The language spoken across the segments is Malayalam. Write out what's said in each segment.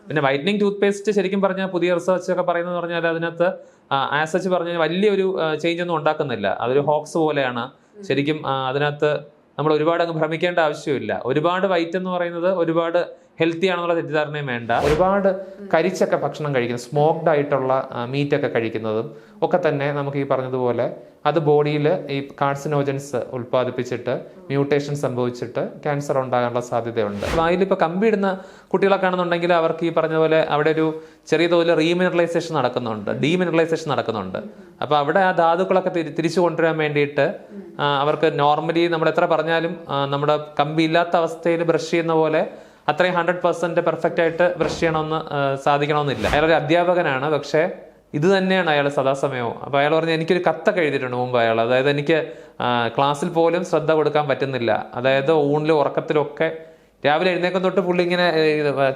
പിന്നെ വൈറ്റനിങ് ടൂത്ത് പേസ്റ്റ് ശരിക്കും പറഞ്ഞാൽ പുതിയ റിസർച്ച് ഒക്കെ പറയുന്നത് പറഞ്ഞാൽ അതിനകത്ത് ആസ് സച്ച് പറഞ്ഞാൽ വലിയൊരു ചേഞ്ച് ഒന്നും ഉണ്ടാക്കുന്നില്ല. അതൊരു ഹോക്സ് പോലെയാണ്. ശരിക്കും അതിനകത്ത് നമ്മൾ ഒരുപാട് അങ്ങ് ഭ്രമിക്കേണ്ട ആവശ്യമില്ല. ഒരുപാട് വൈറ്റ് എന്ന് പറയുന്നത് ഒരുപാട് ഹെൽത്തി ആണെന്നുള്ള തെറ്റിദ്ധാരണയും വേണ്ട. ഒരുപാട് കരിച്ചൊക്കെ ഭക്ഷണം കഴിക്കുന്നത്, സ്മോക്ഡ് ആയിട്ടുള്ള മീറ്റൊക്കെ കഴിക്കുന്നതും ഒക്കെ തന്നെ നമുക്ക് ഈ പറഞ്ഞതുപോലെ അത് ബോഡിയിൽ ഈ കാർസിനോജൻസ് ഉൽപ്പാദിപ്പിച്ചിട്ട് മ്യൂട്ടേഷൻ സംഭവിച്ചിട്ട് ക്യാൻസർ ഉണ്ടാകാനുള്ള സാധ്യതയുണ്ട്. വായിലിപ്പോൾ കമ്പിയിടുന്ന കുട്ടികളൊക്കെ ആണെന്നുണ്ടെങ്കിൽ അവർക്ക് ഈ പറഞ്ഞ പോലെ അവിടെ ഒരു ചെറിയ തോതിൽ റീമിനറലൈസേഷൻ നടക്കുന്നുണ്ട്, ഡീമിനറലൈസേഷൻ നടക്കുന്നുണ്ട്. അപ്പോൾ അവിടെ ആ ധാതുക്കളൊക്കെ തിരിച്ചു കൊണ്ടുവരാൻ വേണ്ടിയിട്ട് അവർക്ക് നോർമലി നമ്മൾ എത്ര പറഞ്ഞാലും നമ്മുടെ കമ്പി ഇല്ലാത്ത അവസ്ഥയിൽ ബ്രഷ് ചെയ്യുന്ന പോലെ അത്രയും 100% പെർഫെക്റ്റ് ആയിട്ട് ബ്രഷ് ചെയ്യണമെന്ന് സാധിക്കണമെന്നില്ല. അയാളൊരു അധ്യാപകനാണ്, പക്ഷേ ഇത് തന്നെയാണ് അയാൾ സദാസമയവും. അപ്പോൾ അയാൾ പറഞ്ഞ് എനിക്കൊരു കത്തൊക്കെ എഴുതിയിട്ടുണ്ട് മുമ്പ് അയാൾ. അതായത് എനിക്ക് ക്ലാസ്സിൽ പോലും ശ്രദ്ധ കൊടുക്കാൻ പറ്റുന്നില്ല. അതായത് ഊണിലും ഉറക്കത്തിലും ഒക്കെ രാവിലെ എഴുന്നേക്കം തൊട്ട് പുള്ളി ഇങ്ങനെ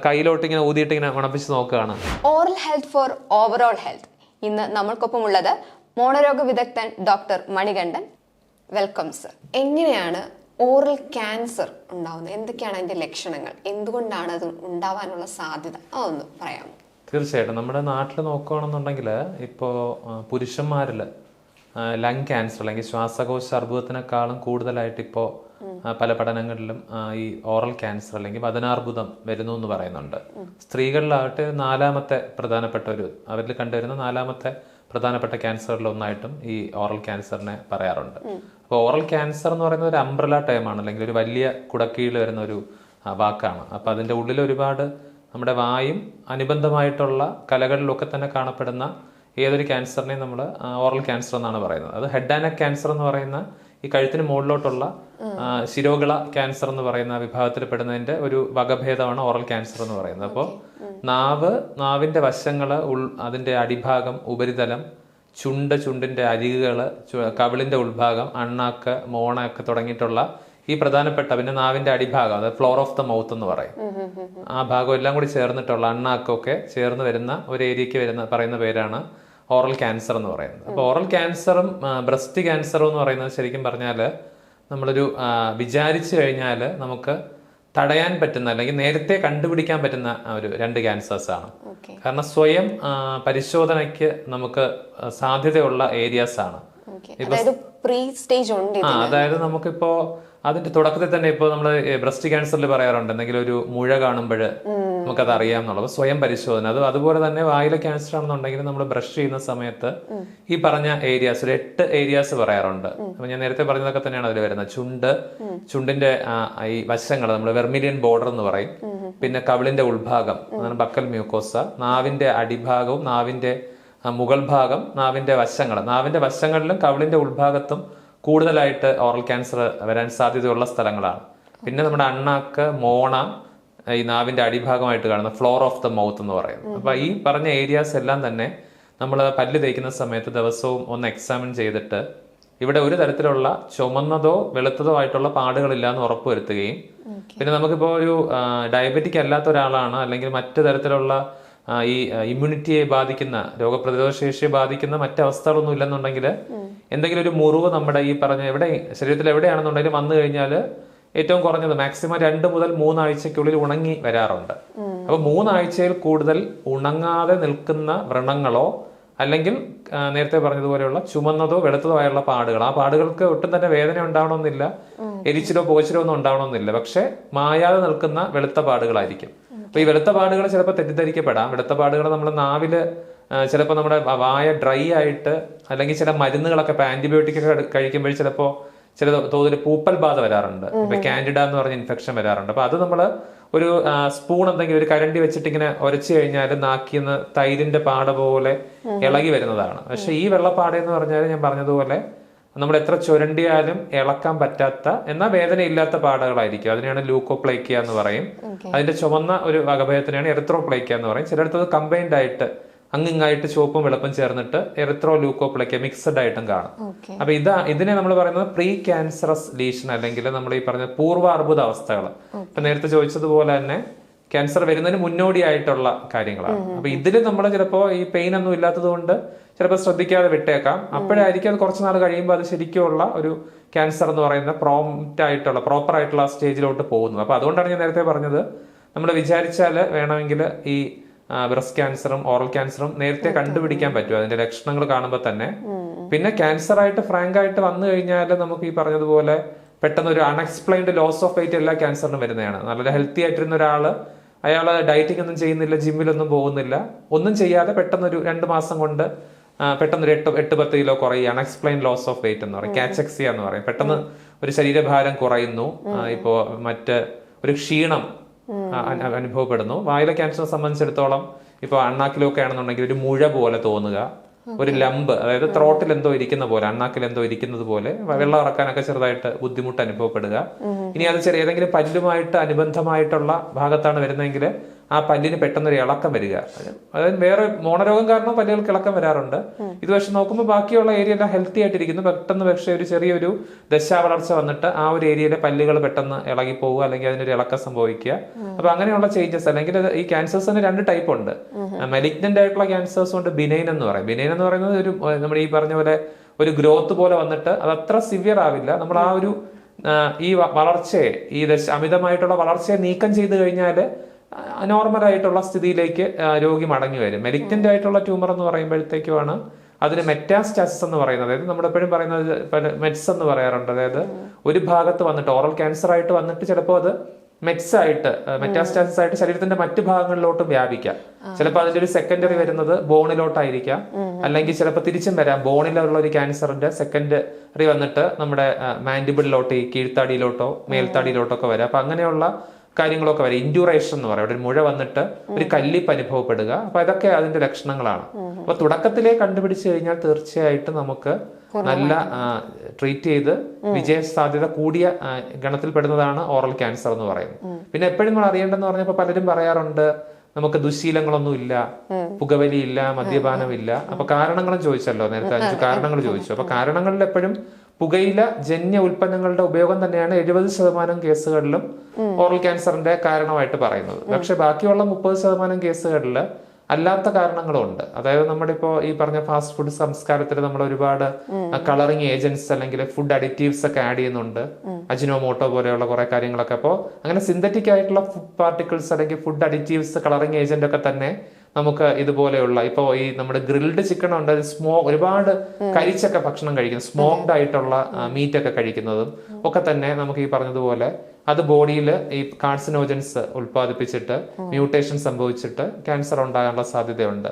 കയ്യിലോട്ട് ഇങ്ങനെ ഊതിയിട്ട് ഇങ്ങനെ മണപ്പിച്ച് നോക്കുകയാണ്. Oral health for overall health. ഇന്ന് നമ്മൾക്കൊപ്പം ഉള്ളത് മോണരോഗ വിദഗ്ധൻ ഡോക്ടർ മണികണ്ഠൻ. Welcome sir. എങ്ങനെയാണ് ഓറൽ ക്യാൻസർ ഉണ്ടാവുന്നത്? എന്തൊക്കെയാണ് അതിന്റെ ലക്ഷണങ്ങൾ? എന്തുകൊണ്ടാണ് അത് ഉണ്ടാവാനുള്ള സാധ്യത? അതൊന്ന് പറയാമോ? തീർച്ചയായിട്ടും. നമ്മുടെ നാട്ടിൽ നോക്കുകയാണെന്നുണ്ടെങ്കിൽ ഇപ്പോൾ പുരുഷന്മാരിൽ ലങ് ക്യാൻസർ അല്ലെങ്കിൽ ശ്വാസകോശ അർബുദത്തിനേക്കാളും കൂടുതലായിട്ട് ഇപ്പോൾ പല പഠനങ്ങളിലും ഈ ഓറൽ ക്യാൻസർ അല്ലെങ്കിൽ വദനാർബുദം വരുന്നു എന്ന് പറയുന്നുണ്ട്. സ്ത്രീകളിലാകട്ടെ നാലാമത്തെ പ്രധാനപ്പെട്ട അവരിൽ കണ്ടുവരുന്ന നാലാമത്തെ പ്രധാനപ്പെട്ട ക്യാൻസറിലൊന്നായിട്ടും ഈ ഓറൽ ക്യാൻസറിനെ പറയാറുണ്ട്. അപ്പോൾ ഓറൽ ക്യാൻസർ എന്ന് പറയുന്നത് ഒരു അംബ്രല ടേമാണ്, അല്ലെങ്കിൽ ഒരു വലിയ കുടക്കീഴിൽ വരുന്ന ഒരു വാക്കാണ്. അപ്പോൾ അതിൻ്റെ ഉള്ളിൽ ഒരുപാട് നമ്മുടെ വായും അനുബന്ധമായിട്ടുള്ള കലകളിലൊക്കെ തന്നെ കാണപ്പെടുന്ന ഏതൊരു ക്യാൻസറിനെയും നമ്മൾ ഓറൽ ക്യാൻസർ എന്നാണ് പറയുന്നത്. അത് ഹെഡ് ആൻഡ് നെക്ക് ക്യാൻസർ എന്ന് പറയുന്ന ഈ കഴുത്തിന് മുകളിലോട്ടുള്ള ശിരോഗള ക്യാൻസർ എന്ന് പറയുന്ന വിഭാഗത്തിൽ പെടുന്നതിന്റെ ഒരു വകഭേദമാണ് ഓറൽ ക്യാൻസർ എന്ന് പറയുന്നത്. അപ്പോൾ നാവിന്റെ വശങ്ങള്, അതിന്റെ അടിഭാഗം, ഉപരിതലം, ചുണ്ടിന്റെ അരികുകള്, കവിളിന്റെ ഉൾഭാഗം, അണ്ണാക്ക്, മോണയൊക്കെ തുടങ്ങിയിട്ടുള്ള ഈ പ്രധാനപ്പെട്ട, പിന്നെ നാവിന്റെ അടിഭാഗം, അതായത് ഫ്ലോർ ഓഫ് ദ മൗത്ത് എന്ന് പറയും, ആ ഭാഗം എല്ലാം കൂടി ചേർന്നിട്ടുള്ള അണ്ണാക്കൊക്കെ ചേർന്ന് വരുന്ന ഒരു ഏരിയക്ക് പറയുന്ന പേരാണ് ഓറൽ ക്യാൻസർ എന്ന് പറയുന്നത്. അപ്പോൾ ഓറൽ ക്യാൻസറും ബ്രസ്റ്റ് ക്യാൻസറും എന്ന് പറയുന്നത് ശരിക്കും പറഞ്ഞാൽ നമ്മളൊരു വിചാരിച്ചു കഴിഞ്ഞാൽ നമുക്ക് തടയാൻ പറ്റുന്ന അല്ലെങ്കിൽ നേരത്തെ കണ്ടുപിടിക്കാൻ പറ്റുന്ന ഒരു രണ്ട് ക്യാൻസേഴ്സ് ആണ്. കാരണം സ്വയം പരിശോധനയ്ക്ക് നമുക്ക് സാധ്യതയുള്ള ഏരിയാസ് ആണ്. അതായത് നമുക്കിപ്പോ അതിന്റെ തുടക്കത്തിൽ തന്നെ ഇപ്പോൾ നമ്മൾ ബ്രസ്റ്റ് ക്യാൻസറിൽ പറയാറുണ്ട്, എന്തെങ്കിലും ഒരു മുഴ കാണുമ്പോൾ നമുക്കത് അറിയാമെന്നുള്ളത് സ്വയം പരിശോധന. അതുപോലെ തന്നെ വായിലെ ക്യാൻസർ ആണെന്നുണ്ടെങ്കിൽ നമ്മൾ ബ്രഷ് ചെയ്യുന്ന സമയത്ത് ഈ പറഞ്ഞ ഏരിയാസ്, ഒരു 8 ഏരിയാസ് പറയാറുണ്ട്. അപ്പൊ ഞാൻ നേരത്തെ പറഞ്ഞതൊക്കെ തന്നെയാണ് അതിൽ വരുന്നത്. ചുണ്ടിന്റെ ഈ വശങ്ങൾ നമ്മൾ വെർമിലിയൻ ബോർഡർ എന്ന് പറയും. പിന്നെ കവിളിന്റെ ഉൾഭാഗം, അതാണ് ബക്കൽ മ്യൂക്കോസ. നാവിന്റെ അടിഭാഗവും നാവിന്റെ മുകൾ ഭാഗം, നാവിന്റെ വശങ്ങളിലും കവിളിന്റെ ഉൾഭാഗത്തും കൂടുതലായിട്ട് ഓറൽ ക്യാൻസർ വരാൻ സാധ്യതയുള്ള സ്ഥലങ്ങളാണ്. പിന്നെ നമ്മുടെ അണ്ണാക്ക്, മോണ, ഈ നാവിന്റെ അടിഭാഗമായിട്ട് കാണുന്ന ഫ്ലോർ ഓഫ് ദ മൗത്ത് എന്ന് പറയുന്നത്. അപ്പൊ ഈ പറഞ്ഞ ഏരിയാസ് എല്ലാം തന്നെ നമ്മൾ പല്ല് തേക്കുന്ന സമയത്ത് ദിവസവും ഒന്ന് എക്സാമിൻ ചെയ്തിട്ട് ഇവിടെ ഒരു തരത്തിലുള്ള ചുമന്നതോ വെളുത്തതോ ആയിട്ടുള്ള പാടുകളില്ല എന്ന് ഉറപ്പുവരുത്തുകയും, പിന്നെ നമുക്കിപ്പോൾ ഒരു ഡയബറ്റിക് അല്ലാത്ത ഒരാളാണ്, അല്ലെങ്കിൽ മറ്റു തരത്തിലുള്ള ഈ ഇമ്മ്യൂണിറ്റിയെ ബാധിക്കുന്ന, രോഗപ്രതിരോധ ശേഷിയെ ബാധിക്കുന്ന മറ്റവസ്ഥകളൊന്നും ഇല്ലെന്നുണ്ടെങ്കിൽ എന്തെങ്കിലും ഒരു മുറിവ് നമ്മുടെ ഈ പറഞ്ഞ ശരീരത്തിൽ എവിടെയാണെന്നുണ്ടെങ്കിലും വന്നു കഴിഞ്ഞാൽ ഏറ്റവും കുറഞ്ഞത് മാക്സിമം 2 മുതൽ 3 ആഴ്ചക്കുള്ളിൽ ഉണങ്ങി വരാറുണ്ട്. അപ്പൊ 3 ആഴ്ചയിൽ കൂടുതൽ ഉണങ്ങാതെ നിൽക്കുന്ന വ്രണങ്ങളോ അല്ലെങ്കിൽ നേരത്തെ പറഞ്ഞതുപോലെയുള്ള ചുമന്നതോ വെളുത്തതോ ആയുള്ള പാടുകൾ, ആ പാടുകൾക്ക് ഒട്ടും തന്നെ വേദന ഉണ്ടാവണമെന്നില്ല, എരിച്ചിലോ പുകച്ചിലോ ഒന്നും ഉണ്ടാവണമെന്നില്ല, പക്ഷെ മായാതെ നിൽക്കുന്ന വെളുത്ത പാടുകളായിരിക്കും. അപ്പൊ ഈ വെളുത്ത പാടുകൾ ചിലപ്പോൾ തെറ്റിദ്ധരിക്കപ്പെടാം. വെളുത്ത പാടുകൾ നമ്മുടെ നാവില് ചിലപ്പോൾ നമ്മുടെ വായ ഡ്രൈ ആയിട്ട്, അല്ലെങ്കിൽ ചില മരുന്നുകളൊക്കെ ഇപ്പൊ ആന്റിബയോട്ടിക് ഒക്കെ കഴിക്കുമ്പോൾ ചിലപ്പോൾ ചില തോതിൽ പൂപ്പൽ ബാധ വരാറുണ്ട്. ഇപ്പൊ കാൻഡിഡ എന്ന് പറഞ്ഞ ഇൻഫെക്ഷൻ വരാറുണ്ട്. അപ്പൊ അത് നമ്മള് ഒരു സ്പൂൺ എന്തെങ്കിലും ഒരു കരണ്ടി വെച്ചിട്ട് ഇങ്ങനെ ഉരച്ചു കഴിഞ്ഞാൽ നാക്കിന്ന് തൈരിന്റെ പാട പോലെ ഇളകി വരുന്നതാണ്. പക്ഷെ ഈ വെള്ളപ്പാട എന്ന് പറഞ്ഞാൽ ഞാൻ പറഞ്ഞതുപോലെ നമ്മൾ എത്ര ചുരണ്ടിയാലും ഇളക്കാൻ പറ്റാത്ത, എന്നാൽ വേദനയില്ലാത്ത പാടകളായിരിക്കും. അതിനെയാണ് ലൂക്കോപ്ലേക്കിയ എന്ന് പറയും. അതിന്റെ ചുമന്ന ഒരു വകഭേദത്തിനെയാണ് എറിത്രോപ്ലേക്കിയ എന്ന് പറയും. ചിലയിടത്ത് കമ്പൈൻഡ് ആയിട്ട് അങ്ങിങ്ങായിട്ട് ചുവപ്പും വെളുപ്പും ചേർന്നിട്ട് എറിത്രോ ലൂക്കോപ്ലേക്കിയ മിക്സഡ് ആയിട്ടും കാണും. അപ്പൊ ഇതിനെ നമ്മൾ പറയുന്നത് പ്രീ ക്യാൻസറസ് ലീഷൻ, അല്ലെങ്കിൽ നമ്മൾ ഈ പറഞ്ഞ പൂർവ്വ അർബുദ അവസ്ഥകൾ. ഇപ്പൊ നേരത്തെ ചോദിച്ചതുപോലെ തന്നെ ക്യാൻസർ വരുന്നതിന് മുന്നോടിയായിട്ടുള്ള കാര്യങ്ങളാണ്. അപ്പൊ ഇതിൽ നമ്മൾ ചിലപ്പോൾ ഈ പെയിൻ ഒന്നും ഇല്ലാത്തത് കൊണ്ട് ചിലപ്പോൾ ശ്രദ്ധിക്കാതെ വിട്ടേക്കാം. അപ്പോഴായിരിക്കും അത് കുറച്ച് നാൾ കഴിയുമ്പോൾ അത് ശരിക്കുമുള്ള ഒരു ക്യാൻസർ എന്ന് പറയുന്ന പ്രോപ്പർ ആയിട്ടുള്ള സ്റ്റേജിലോട്ട് പോകുന്നത്. അപ്പൊ അതുകൊണ്ടാണ് ഞാൻ നേരത്തെ പറഞ്ഞത് നമ്മൾ വിചാരിച്ചാൽ വേണമെങ്കിൽ ഈ ബ്രസ്റ്റ് ക്യാൻസറും ഓറൽ ക്യാൻസറും നേരത്തെ കണ്ടുപിടിക്കാൻ പറ്റും അതിന്റെ ലക്ഷണങ്ങൾ കാണുമ്പോൾ തന്നെ. പിന്നെ ക്യാൻസർ ആയിട്ട് ഫ്രാങ്ക് ആയിട്ട് വന്നു കഴിഞ്ഞാൽ നമുക്ക് ഈ പറഞ്ഞതുപോലെ പെട്ടെന്ന് ഒരു അൺഎക്സ്പ്ലെയിൻഡ് ലോസ് ഓഫ് വെയിറ്റ് എല്ലാ ക്യാൻസറിനും വരുന്നതാണ്. നല്ല ഹെൽത്തി ആയിട്ടിരുന്ന ഒരാള് അയാള് ഡയറ്റിംഗ് ഒന്നും ചെയ്യുന്നില്ല, ജിമ്മിലൊന്നും പോകുന്നില്ല, ഒന്നും ചെയ്യാതെ പെട്ടെന്ന് ഒരു 2 മാസം കൊണ്ട് പെട്ടെന്ന് ഒരു 8-10 കിലോ കുറയും. അൺഎക്സ്പ്ലെയിൻ ലോസ് ഓഫ് വെയിറ്റ് എന്ന് പറയും, കാച്ചക്സിയ എന്ന് പറയും. പെട്ടെന്ന് ഒരു ശരീരഭാരം കുറയുന്നു, ഇപ്പോ മറ്റ് ഒരു ക്ഷീണം അനുഭവപ്പെടുന്നു. വായിലെ ക്യാൻസറിനെ സംബന്ധിച്ചിടത്തോളം ഇപ്പൊ അണ്ണാക്കിലൊക്കെ ആണെന്നുണ്ടെങ്കിൽ ഒരു മുഴ പോലെ തോന്നുക, ഒരു ലംബ്, അതായത് ത്രോട്ടിൽ എന്തോ ഇരിക്കുന്ന പോലെ, അണ്ണാക്കിൽ എന്തോ ഇരിക്കുന്നത് പോലെ, വെള്ളം ഇറക്കാനൊക്കെ ചെറുതായിട്ട് ബുദ്ധിമുട്ട് അനുഭവപ്പെടുക. ഇനി അത് ചെറിയ ഏതെങ്കിലും പല്ലുമായിട്ട് അനുബന്ധമായിട്ടുള്ള ഭാഗത്താണ് വരുന്നതെങ്കിൽ ആ പല്ലിന് പെട്ടെന്നൊരു ഇളക്കം വരിക. അതായത് വേറെ മോണരോഗം കാരണം പല്ലുകൾക്ക് ഇളക്കം വരാറുണ്ട്. ഇത് പക്ഷെ നോക്കുമ്പോൾ ബാക്കിയുള്ള ഏരിയ എല്ലാം ഹെൽത്തി ആയിട്ടിരിക്കുന്നു. പെട്ടെന്ന് പക്ഷേ ഒരു ചെറിയൊരു ദശാവളർച്ച വന്നിട്ട് ആ ഒരു ഏരിയയിലെ പല്ലുകൾ പെട്ടെന്ന് ഇളകി പോവുക, അല്ലെങ്കിൽ അതിനൊരു ഇളക്കം സംഭവിക്കുക. അപ്പൊ അങ്ങനെയുള്ള ചേഞ്ചസ്, അല്ലെങ്കിൽ ഈ ക്യാൻസേഴ്സിന് 2 ടൈപ്പ് ഉണ്ട്. മെലിഗ്നന്റ് ആയിട്ടുള്ള ക്യാൻസേഴ്സ് ഉണ്ട്, ബിനൈൻ എന്ന് പറയും. ബിനൈൻ എന്ന് പറയുന്നത് ഒരു നമ്മൾ ഈ പറഞ്ഞ പോലെ ഒരു ഗ്രോത്ത് പോലെ വന്നിട്ട് അത് അത്ര സിവിയർ ആവില്ല. നമ്മൾ ആ ഒരു ഈ വളർച്ചയെ, ഈ അമിതമായിട്ടുള്ള വളർച്ചയെ നീക്കം ചെയ്ത് കഴിഞ്ഞാൽ നോർമൽ ആയിട്ടുള്ള സ്ഥിതിയിലേക്ക് രോഗി മടങ്ങി വരും. മെലിഗ്നന്റ് ആയിട്ടുള്ള ട്യൂമർ എന്ന് പറയുമ്പോഴത്തേക്കുമാണ് അതിന് മെറ്റാസ്റ്റാസിസ് എന്ന് പറയുന്നത്. അതായത് നമ്മളെപ്പോഴും പറയുന്നത് മെറ്റ്സ് എന്ന് പറയാറുണ്ട്. അതായത് ഒരു ഭാഗത്ത് വന്നിട്ട് ഓറൽ ക്യാൻസർ ആയിട്ട് വന്നിട്ട് ചിലപ്പോൾ അത് മെറ്റ്സ് ആയിട്ട്, മെറ്റാസ്റ്റാസിസ് ആയിട്ട് ശരീരത്തിന്റെ മറ്റു ഭാഗങ്ങളിലോട്ടും വ്യാപിക്കാം. ചിലപ്പോൾ അതിന്റെ ഒരു സെക്കൻഡറി വരുന്നത് ബോണിലോട്ടായിരിക്കാം, അല്ലെങ്കിൽ ചിലപ്പോൾ തിരിച്ചും വരാം. ബോണിലുള്ള ഒരു ക്യാൻസറിന്റെ സെക്കൻഡറി വന്നിട്ട് നമ്മുടെ മാൻഡിബിളിലോട്ടോ, ഈ കീഴ്ത്താടിയിലോട്ടോ മേൽത്താടിയിലോട്ടോ ഒക്കെ വരാം. അപ്പൊ അങ്ങനെയുള്ള കാര്യങ്ങളൊക്കെ വരും. ഇൻഡ്യൂറേഷൻ എന്ന് പറയും, ഒരു മുഴ വന്നിട്ട് ഒരു കല്ലിപ്പ് അനുഭവപ്പെടുക. അപ്പൊ അതൊക്കെ അതിന്റെ ലക്ഷണങ്ങളാണ്. അപ്പൊ തുടക്കത്തിലേ കണ്ടുപിടിച്ചു കഴിഞ്ഞാൽ തീർച്ചയായിട്ടും നമുക്ക് നല്ല ട്രീറ്റ് ചെയ്ത് വിജയ സാധ്യത കൂടിയ ഗണത്തിൽപ്പെടുന്നതാണ് ഓറൽ ക്യാൻസർ എന്ന് പറയുന്നത്. പിന്നെ എപ്പോഴും നമ്മൾ അറിയേണ്ടതെന്ന് പറഞ്ഞപ്പോൾ പലരും പറയാറുണ്ട് നമുക്ക് ദുശീലങ്ങളൊന്നും ഇല്ല, പുകവലി ഇല്ല, മദ്യപാനമില്ല. അപ്പൊ കാരണങ്ങളും ചോദിച്ചല്ലോ നേരത്തെ, 5 കാരണങ്ങൾ ചോദിച്ചു. അപ്പൊ കാരണങ്ങളിൽ എപ്പോഴും പുകയില ജന്യ ഉൽപ്പന്നങ്ങളുടെ ഉപയോഗം തന്നെയാണ് 70% കേസുകളിലും ഓറൽ ക്യാൻസറിന്റെ കാരണമായിട്ട് പറയുന്നത്. പക്ഷെ ബാക്കിയുള്ള 30% കേസുകളിൽ അല്ലാത്ത കാരണങ്ങളും ഉണ്ട്. അതായത് നമ്മുടെ ഇപ്പോൾ ഈ പറഞ്ഞ ഫാസ്റ്റ് ഫുഡ് സംസ്കാരത്തിൽ നമ്മൾ ഒരുപാട് കളറിങ് ഏജൻസ് അല്ലെങ്കിൽ ഫുഡ് അഡിറ്റീവ്സ് ഒക്കെ ആഡ് ചെയ്യുന്നുണ്ട്, അജിനോമോട്ടോ പോലെയുള്ള കുറെ കാര്യങ്ങളൊക്കെ. അപ്പോൾ അങ്ങനെ സിന്തറ്റിക് ആയിട്ടുള്ള ഫുഡ് പാർട്ടിക്കിൾസ് അല്ലെങ്കിൽ ഫുഡ് അഡിറ്റീവ്സ്, കളറിങ് ഏജന്റ് ഒക്കെ തന്നെ നമുക്ക് ഇതുപോലെയുള്ള ഇപ്പോൾ ഈ നമ്മുടെ ഗ്രിൽഡ് ചിക്കൻ ഉണ്ട്, ഒരുപാട് കരിച്ചൊക്കെ ഭക്ഷണം കഴിക്കുന്നത്, സ്മോക്ഡ് ആയിട്ടുള്ള മീറ്റ് ഒക്കെ കഴിക്കുന്നതും ഒക്കെ തന്നെ നമുക്ക് ഈ പറഞ്ഞതുപോലെ അത് ബോഡിയിൽ ഈ കാർസിനോജൻസ് ഉൽപ്പാദിപ്പിച്ചിട്ട് മ്യൂട്ടേഷൻ സംഭവിച്ചിട്ട് ക്യാൻസർ ഉണ്ടാകാനുള്ള സാധ്യതയുണ്ട്.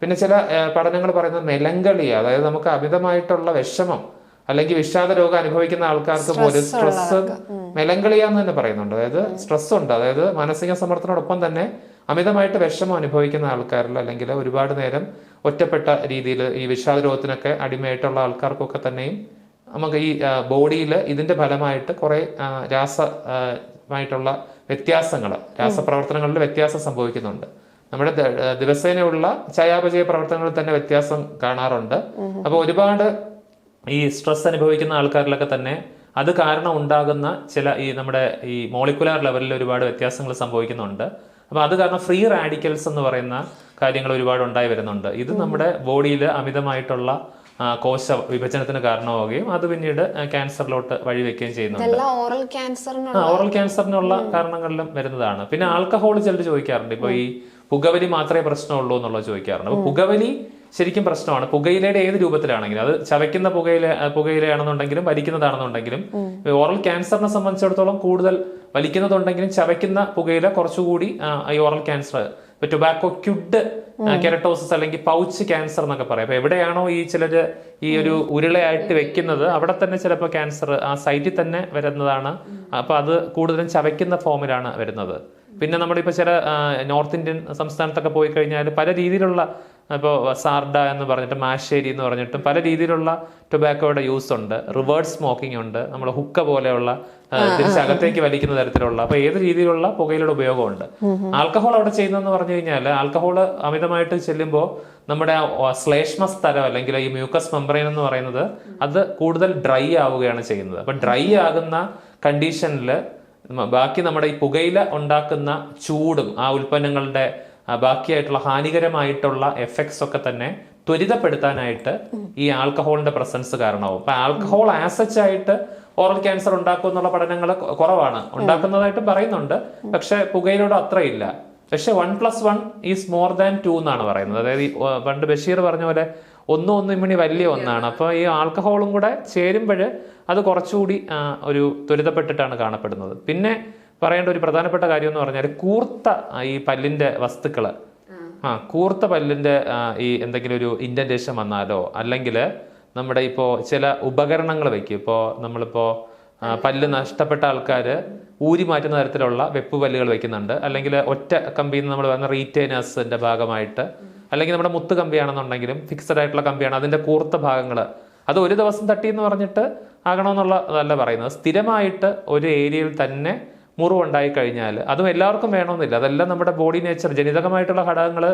പിന്നെ ചില പഠനങ്ങൾ പറയുന്നത് മെലങ്കളിയ, അതായത് നമുക്ക് അമിതമായിട്ടുള്ള വിഷമം അല്ലെങ്കിൽ വിഷാദ രോഗം അനുഭവിക്കുന്ന ആൾക്കാർക്ക് പോലും സ്ട്രെസ്, മെലങ്കളിയ എന്ന് തന്നെ പറയുന്നുണ്ട്. അതായത് സ്ട്രെസ് ഉണ്ട്, അതായത് മാനസിക സമ്മർദ്ദത്തിനോടൊപ്പം തന്നെ അമിതമായിട്ട് വിഷമം അനുഭവിക്കുന്ന ആൾക്കാരിൽ, അല്ലെങ്കിൽ ഒരുപാട് നേരം ഒറ്റപ്പെട്ട രീതിയിൽ ഈ വിഷാദ രോഗത്തിനൊക്കെ അടിമയായിട്ടുള്ള ആൾക്കാർക്കൊക്കെ തന്നെയും നമുക്ക് ഈ ബോഡിയിൽ ഇതിന്റെ ഫലമായിട്ട് കുറെ രാസമായിട്ടുള്ള വ്യത്യാസങ്ങൾ, രാസപ്രവർത്തനങ്ങളിൽ വ്യത്യാസം സംഭവിക്കുന്നുണ്ട്. നമ്മുടെ ദിവസേനയുള്ള ചയാപചയ പ്രവർത്തനങ്ങളിൽ തന്നെ വ്യത്യാസം കാണാറുണ്ട്. അപ്പോൾ ഒരുപാട് ഈ സ്ട്രെസ് അനുഭവിക്കുന്ന ആൾക്കാരിലൊക്കെ തന്നെ അത് കാരണം ഉണ്ടാകുന്ന ചില ഈ നമ്മുടെ ഈ മോളിക്കുലാർ ലെവലിൽ ഒരുപാട് വ്യത്യാസങ്ങൾ സംഭവിക്കുന്നുണ്ട്. അപ്പൊ അത് കാരണം ഫ്രീ റാഡിക്കൽസ് എന്ന് പറയുന്ന കാര്യങ്ങൾ ഒരുപാട് ഉണ്ടായി വരുന്നുണ്ട്. ഇത് നമ്മുടെ ബോഡിയിൽ അമിതമായിട്ടുള്ള കോശ വിഭജനത്തിന് കാരണമാവുകയും അത് പിന്നീട് ക്യാൻസറിലോട്ട് വഴിവെക്കുകയും ചെയ്യുന്നുണ്ട്. ഓറൽ ക്യാൻസറിനുള്ള കാരണങ്ങളിലും വരുന്നതാണ്. പിന്നെ ആൽക്കഹോൾ ചിലർ ചോദിക്കാറുണ്ട്, ഇപ്പൊ ഈ പുകവലി മാത്രമേ പ്രശ്നമുള്ളൂ എന്നുള്ളത് ചോദിക്കാറുണ്ട്. അപ്പൊ പുകവലി ശരിക്കും പ്രശ്നമാണ്. പുകയിലയുടെ ഏത് രൂപത്തിലാണെങ്കിലും, അത് ചവയ്ക്കുന്ന പുകയിലയാണെന്നുണ്ടെങ്കിലും വലിക്കുന്നതാണെന്നുണ്ടെങ്കിലും, ഓറൽ ക്യാൻസറിനെ സംബന്ധിച്ചിടത്തോളം കൂടുതൽ വലിക്കുന്നതുണ്ടെങ്കിലും ചവയ്ക്കുന്ന പുകയില കുറച്ചുകൂടി ഈ ഓറൽ ക്യാൻസർ, ഇപ്പൊ ടൊബാക്കോ ക്യുഡ് കെരട്ടോസിസ് അല്ലെങ്കിൽ പൗച്ച് ക്യാൻസർ എന്നൊക്കെ പറയാം. അപ്പൊ എവിടെയാണോ ഈ ചിലര് ഈ ഒരു ഉരുളയായിട്ട് വെക്കുന്നത് അവിടെ തന്നെ ചിലപ്പോൾ ക്യാൻസർ ആ സൈറ്റിൽ തന്നെ വരുന്നതാണ്. അപ്പൊ അത് കൂടുതലും ചവയ്ക്കുന്ന ഫോമിലാണ് വരുന്നത്. പിന്നെ നമ്മളിപ്പോൾ ചില നോർത്ത് ഇന്ത്യൻ സംസ്ഥാനത്തൊക്കെ പോയി കഴിഞ്ഞാൽ പല രീതിയിലുള്ള, ഇപ്പോൾ സാർഡ എന്ന് പറഞ്ഞിട്ട്, മാഷേരി എന്ന് പറഞ്ഞിട്ടും പല രീതിയിലുള്ള ടൊബാക്കോയുടെ യൂസ് ഉണ്ട്. റിവേഴ്സ് സ്മോക്കിംഗ് ഉണ്ട്, നമ്മൾ ഹുക്ക പോലെയുള്ള തിരിച്ചകത്തേക്ക് വലിക്കുന്ന തരത്തിലുള്ള, അപ്പൊ ഏത് രീതിയിലുള്ള പുകയിലയുടെ ഉപയോഗമുണ്ട്. ആൽക്കഹോൾ അവിടെ ചെയ്യുന്നതെന്ന് പറഞ്ഞു കഴിഞ്ഞാൽ, ആൽക്കഹോൾ അമിതമായിട്ട് ചെല്ലുമ്പോൾ നമ്മുടെ ശ്ലേഷ്മ സ്ഥലം അല്ലെങ്കിൽ ഈ മ്യൂക്കസ് മെംബ്രെയിൻ എന്ന് പറയുന്നത് അത് കൂടുതൽ ഡ്രൈ ആവുകയാണ് ചെയ്യുന്നത്. അപ്പൊ ഡ്രൈ ആകുന്ന കണ്ടീഷനിൽ ബാക്കി നമ്മുടെ ഈ പുകയില ഉണ്ടാക്കുന്ന ചൂടും ആ ഉൽപ്പന്നങ്ങളുടെ ബാക്കിയായിട്ടുള്ള ഹാനികരമായിട്ടുള്ള എഫക്ട്സ് ഒക്കെ തന്നെ ത്വരിതപ്പെടുത്താനായിട്ട് ഈ ആൽക്കഹോളിന്റെ പ്രസൻസ് കാരണമാവും. അപ്പൊ ആൽക്കഹോൾ ആസച്ച് ആയിട്ട് ഓറൽ ക്യാൻസർ ഉണ്ടാക്കും എന്നുള്ള പഠനങ്ങൾ കുറവാണ്, ഉണ്ടാക്കുന്നതായിട്ട് പറയുന്നുണ്ട്. പക്ഷെ പുകയിലൂടെ അത്രയില്ല. പക്ഷെ 1+1 ഈസ് മോർ ദാൻ 2 എന്നാണ് പറയുന്നത്. അതായത് പണ്ട് ബഷീർ പറഞ്ഞ പോലെ 1 ഇമ്മിണി വലിയ ഒന്നാണ്. അപ്പൊ ഈ ആൽക്കഹോളും കൂടെ ചേരുമ്പോൾ അത് കുറച്ചുകൂടി ഒരു ത്വരിതപ്പെട്ടിട്ടാണ് കാണപ്പെടുന്നത്. പിന്നെ പറയേണ്ട ഒരു പ്രധാനപ്പെട്ട കാര്യം എന്ന് പറഞ്ഞാൽ കൂർത്ത ഈ പല്ലിന്റെ വസ്തുക്കള്, കൂർത്ത പല്ലിന്റെ ഈ എന്തെങ്കിലും ഒരു ഇൻഡന്റേഷൻ വന്നാലോ, അല്ലെങ്കിൽ നമ്മുടെ ഇപ്പോ ചില ഉപകരണങ്ങൾ വെക്കും. ഇപ്പോൾ നമ്മളിപ്പോ പല്ല് നഷ്ടപ്പെട്ട ആൾക്കാർ ഊരി മാറ്റുന്ന തരത്തിലുള്ള വെപ്പ് പല്ലുകൾ വെക്കുന്നുണ്ട്. അല്ലെങ്കിൽ ഒറ്റ കമ്പിയിൽ നിന്ന് നമ്മൾ പറയുന്ന റീറ്റൈനേഴ്സിന്റെ ഭാഗമായിട്ട്, അല്ലെങ്കിൽ നമ്മുടെ മുത്ത് കമ്പിയാണെന്നുണ്ടെങ്കിലും ഫിക്സഡ് ആയിട്ടുള്ള കമ്പിയാണ്, അതിന്റെ കൂർത്ത ഭാഗങ്ങൾ അത് ഒരു ദിവസം തട്ടി എന്ന് പറഞ്ഞിട്ട് ആകണമെന്നുള്ളതല്ല പറയുന്നത്. സ്ഥിരമായിട്ട് ഒരു ഏരിയയിൽ തന്നെ മുറിവുണ്ടായി കഴിഞ്ഞാൽ, അതും എല്ലാവർക്കും വേണമെന്നില്ല, അതെല്ലാം നമ്മുടെ ബോഡി നേച്ചർ ജനിതകമായിട്ടുള്ള ഘടകങ്ങൾ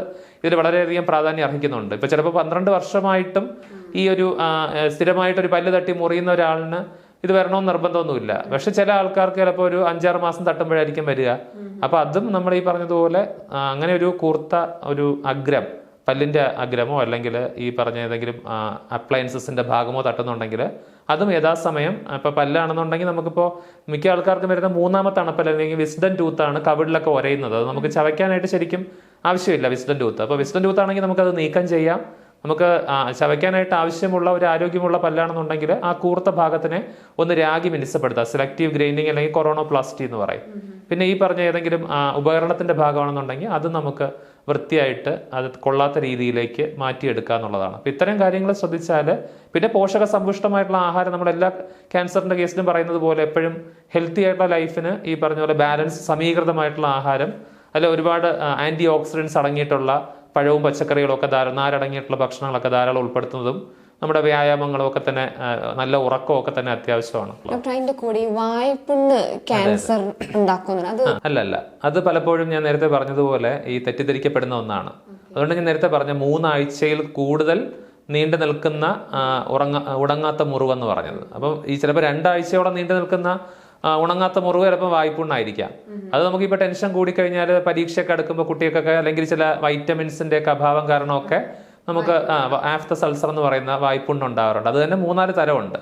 ഇതിൽ വളരെയധികം പ്രാധാന്യം അർഹിക്കുന്നുണ്ട്. ഇപ്പൊ ചിലപ്പോൾ 12 വർഷമായിട്ടും ഈ ഒരു സ്ഥിരമായിട്ടൊരു പല്ല് തട്ടി മുറിയുന്ന ഒരാളിന് ഇത് വരണമെന്ന് നിർബന്ധമൊന്നുമില്ല. പക്ഷെ ചില ആൾക്കാർക്ക് ചിലപ്പോൾ ഒരു 5-6 മാസം തട്ടുമ്പോഴായിരിക്കും വരിക. അപ്പൊ അതും നമ്മൾ ഈ പറഞ്ഞതുപോലെ അങ്ങനെ ഒരു കൂർത്ത ഒരു അഗ്രം, പല്ലിന്റെ അഗ്രമോ അല്ലെങ്കിൽ ഈ പറഞ്ഞ ഏതെങ്കിലും അപ്ലയൻസസിന്റെ ഭാഗമോ തട്ടുന്നുണ്ടെങ്കിൽ അതും യഥാസമയം, ഇപ്പൊ പല്ലാണെന്നുണ്ടെങ്കിൽ നമുക്കിപ്പോൾ മിക്ക ആൾക്കാർക്കും വരുന്ന 3ാമത്തെ അണപ്പല്ല് അല്ലെങ്കിൽ വിസ്ഡൻ ടൂത്താണ് കവിളിലൊക്കെ ഒരയുന്നത്. അത് നമുക്ക് ചവയ്ക്കാനായിട്ട് ശരിക്കും ആവശ്യമില്ല വിസ്ഡൻ ടൂത്ത്. അപ്പോൾ വിസ്ഡൻ ടൂത്ത് ആണെങ്കിൽ നമുക്കത് നീക്കം ചെയ്യാം. നമുക്ക് ചവയ്ക്കാനായിട്ട് ആവശ്യമുള്ള ഒരു ആരോഗ്യമുള്ള പല്ലാണെന്നുണ്ടെങ്കിൽ ആ കൂർത്ത ഭാഗത്തിനെ ഒന്ന് രാഗി മിനുസപ്പെടുത്താം. സെലക്റ്റീവ് ഗ്രൈൻഡിങ് അല്ലെങ്കിൽ കൊറോണോപ്ലാസ്റ്റി എന്ന് പറയും. പിന്നെ ഈ പറഞ്ഞ ഏതെങ്കിലും ഉപകരണത്തിന്റെ ഭാഗമാണെന്നുണ്ടെങ്കിൽ അത് നമുക്ക് വൃത്തിയായിട്ട് അത് കൊള്ളാത്ത രീതിയിലേക്ക് മാറ്റിയെടുക്കുക എന്നുള്ളതാണ്. അപ്പം ഇത്തരം കാര്യങ്ങൾ ശ്രദ്ധിച്ചാൽ, പിന്നെ പോഷക സമ്പുഷ്ടമായിട്ടുള്ള ആഹാരം, നമ്മളെല്ലാ ക്യാൻസറിന്റെ കേസിലും പറയുന്നത് പോലെ എപ്പോഴും ഹെൽത്തി ആയിട്ടുള്ള ലൈഫിന് ഈ പറഞ്ഞ പോലെ ബാലൻസ് സമീകൃതമായിട്ടുള്ള ആഹാരം, അല്ല ഒരുപാട് ആന്റി ഓക്സിഡൻസ് അടങ്ങിയിട്ടുള്ള പഴവും പച്ചക്കറികളും ഒക്കെ നാരടങ്ങിയിട്ടുള്ള ഭക്ഷണങ്ങളൊക്കെ ധാരാളം ഉൾപ്പെടുത്തുന്നതും നമ്മുടെ വ്യായാമങ്ങളും ഒക്കെ തന്നെ നല്ല ഉറക്കവും ഒക്കെ തന്നെ അത്യാവശ്യമാണ്. ക്യാൻസർ അല്ല, അത് പലപ്പോഴും ഞാൻ നേരത്തെ പറഞ്ഞതുപോലെ ഈ തെറ്റിദ്ധരിക്കപ്പെടുന്ന ഒന്നാണ്. അതുകൊണ്ട് ഞാൻ നേരത്തെ പറഞ്ഞ 3 ആഴ്ചയിൽ കൂടുതൽ നീണ്ടു നിൽക്കുന്ന ഉണങ്ങാത്ത മുറിവെന്ന് പറഞ്ഞത്. അപ്പം ഈ ചിലപ്പോൾ 2 ആഴ്ചയോളം നീണ്ടു നിൽക്കുന്ന ഉണങ്ങാത്ത മുറിവ് ചിലപ്പോൾ വായ്പുണ്ണായിരിക്കാം. അത് നമുക്കിപ്പോൾ ടെൻഷൻ കൂടിക്കഴിഞ്ഞാൽ പരീക്ഷയൊക്കെ അടുക്കുമ്പോൾ കുട്ടികൾക്കൊക്കെ അല്ലെങ്കിൽ ചില വൈറ്റമിൻസിന്റെ ഒക്കെ അഭാവം കാരണമൊക്കെ നമുക്ക് ആഫ്തസ് അൾസർ എന്ന് പറയുന്ന വായ്പുണ്ണ് ഉണ്ടാവാറുണ്ട്. അത് തന്നെ 3-4 തരമുണ്ട്.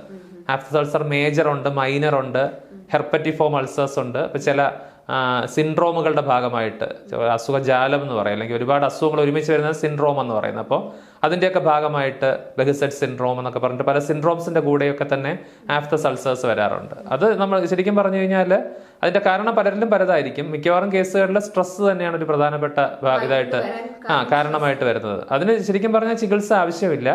ആഫ്തസ് അൾസർ മേജർ ഉണ്ട്, മൈനർ ഉണ്ട്, ഹെർപ്പറ്റിഫോം അൾസേഴ്സ് ഉണ്ട്. ഇപ്പൊ ചില സിൻഡ്രോമുകളുടെ ഭാഗമായിട്ട് അസുഖജാലം എന്ന് പറയും, അല്ലെങ്കിൽ ഒരുപാട് അസുഖങ്ങൾ ഒരുമിച്ച് വരുന്നത് സിൻഡ്രോം എന്ന് പറയുന്നത്. അപ്പോൾ അതിൻ്റെയൊക്കെ ഭാഗമായിട്ട് ബെഹ്സെറ്റ് സിൻഡ്രോം എന്നൊക്കെ പറഞ്ഞിട്ട് പല സിൻഡ്രോംസിന്റെ കൂടെയൊക്കെ തന്നെ ആഫ്തസ് അൾസേഴ്സ് വരാറുണ്ട്. അത് നമ്മൾ ശരിക്കും പറഞ്ഞു കഴിഞ്ഞാൽ അതിന്റെ കാരണം പലരിലും പലതായിരിക്കും. മിക്കവാറും കേസുകളിൽ സ്ട്രെസ് തന്നെയാണ് ഒരു പ്രധാനപ്പെട്ട ഇതായിട്ട് കാരണമായിട്ട് വരുന്നത്. അതിന് ശരിക്കും പറഞ്ഞാൽ ചികിത്സ ആവശ്യമില്ല,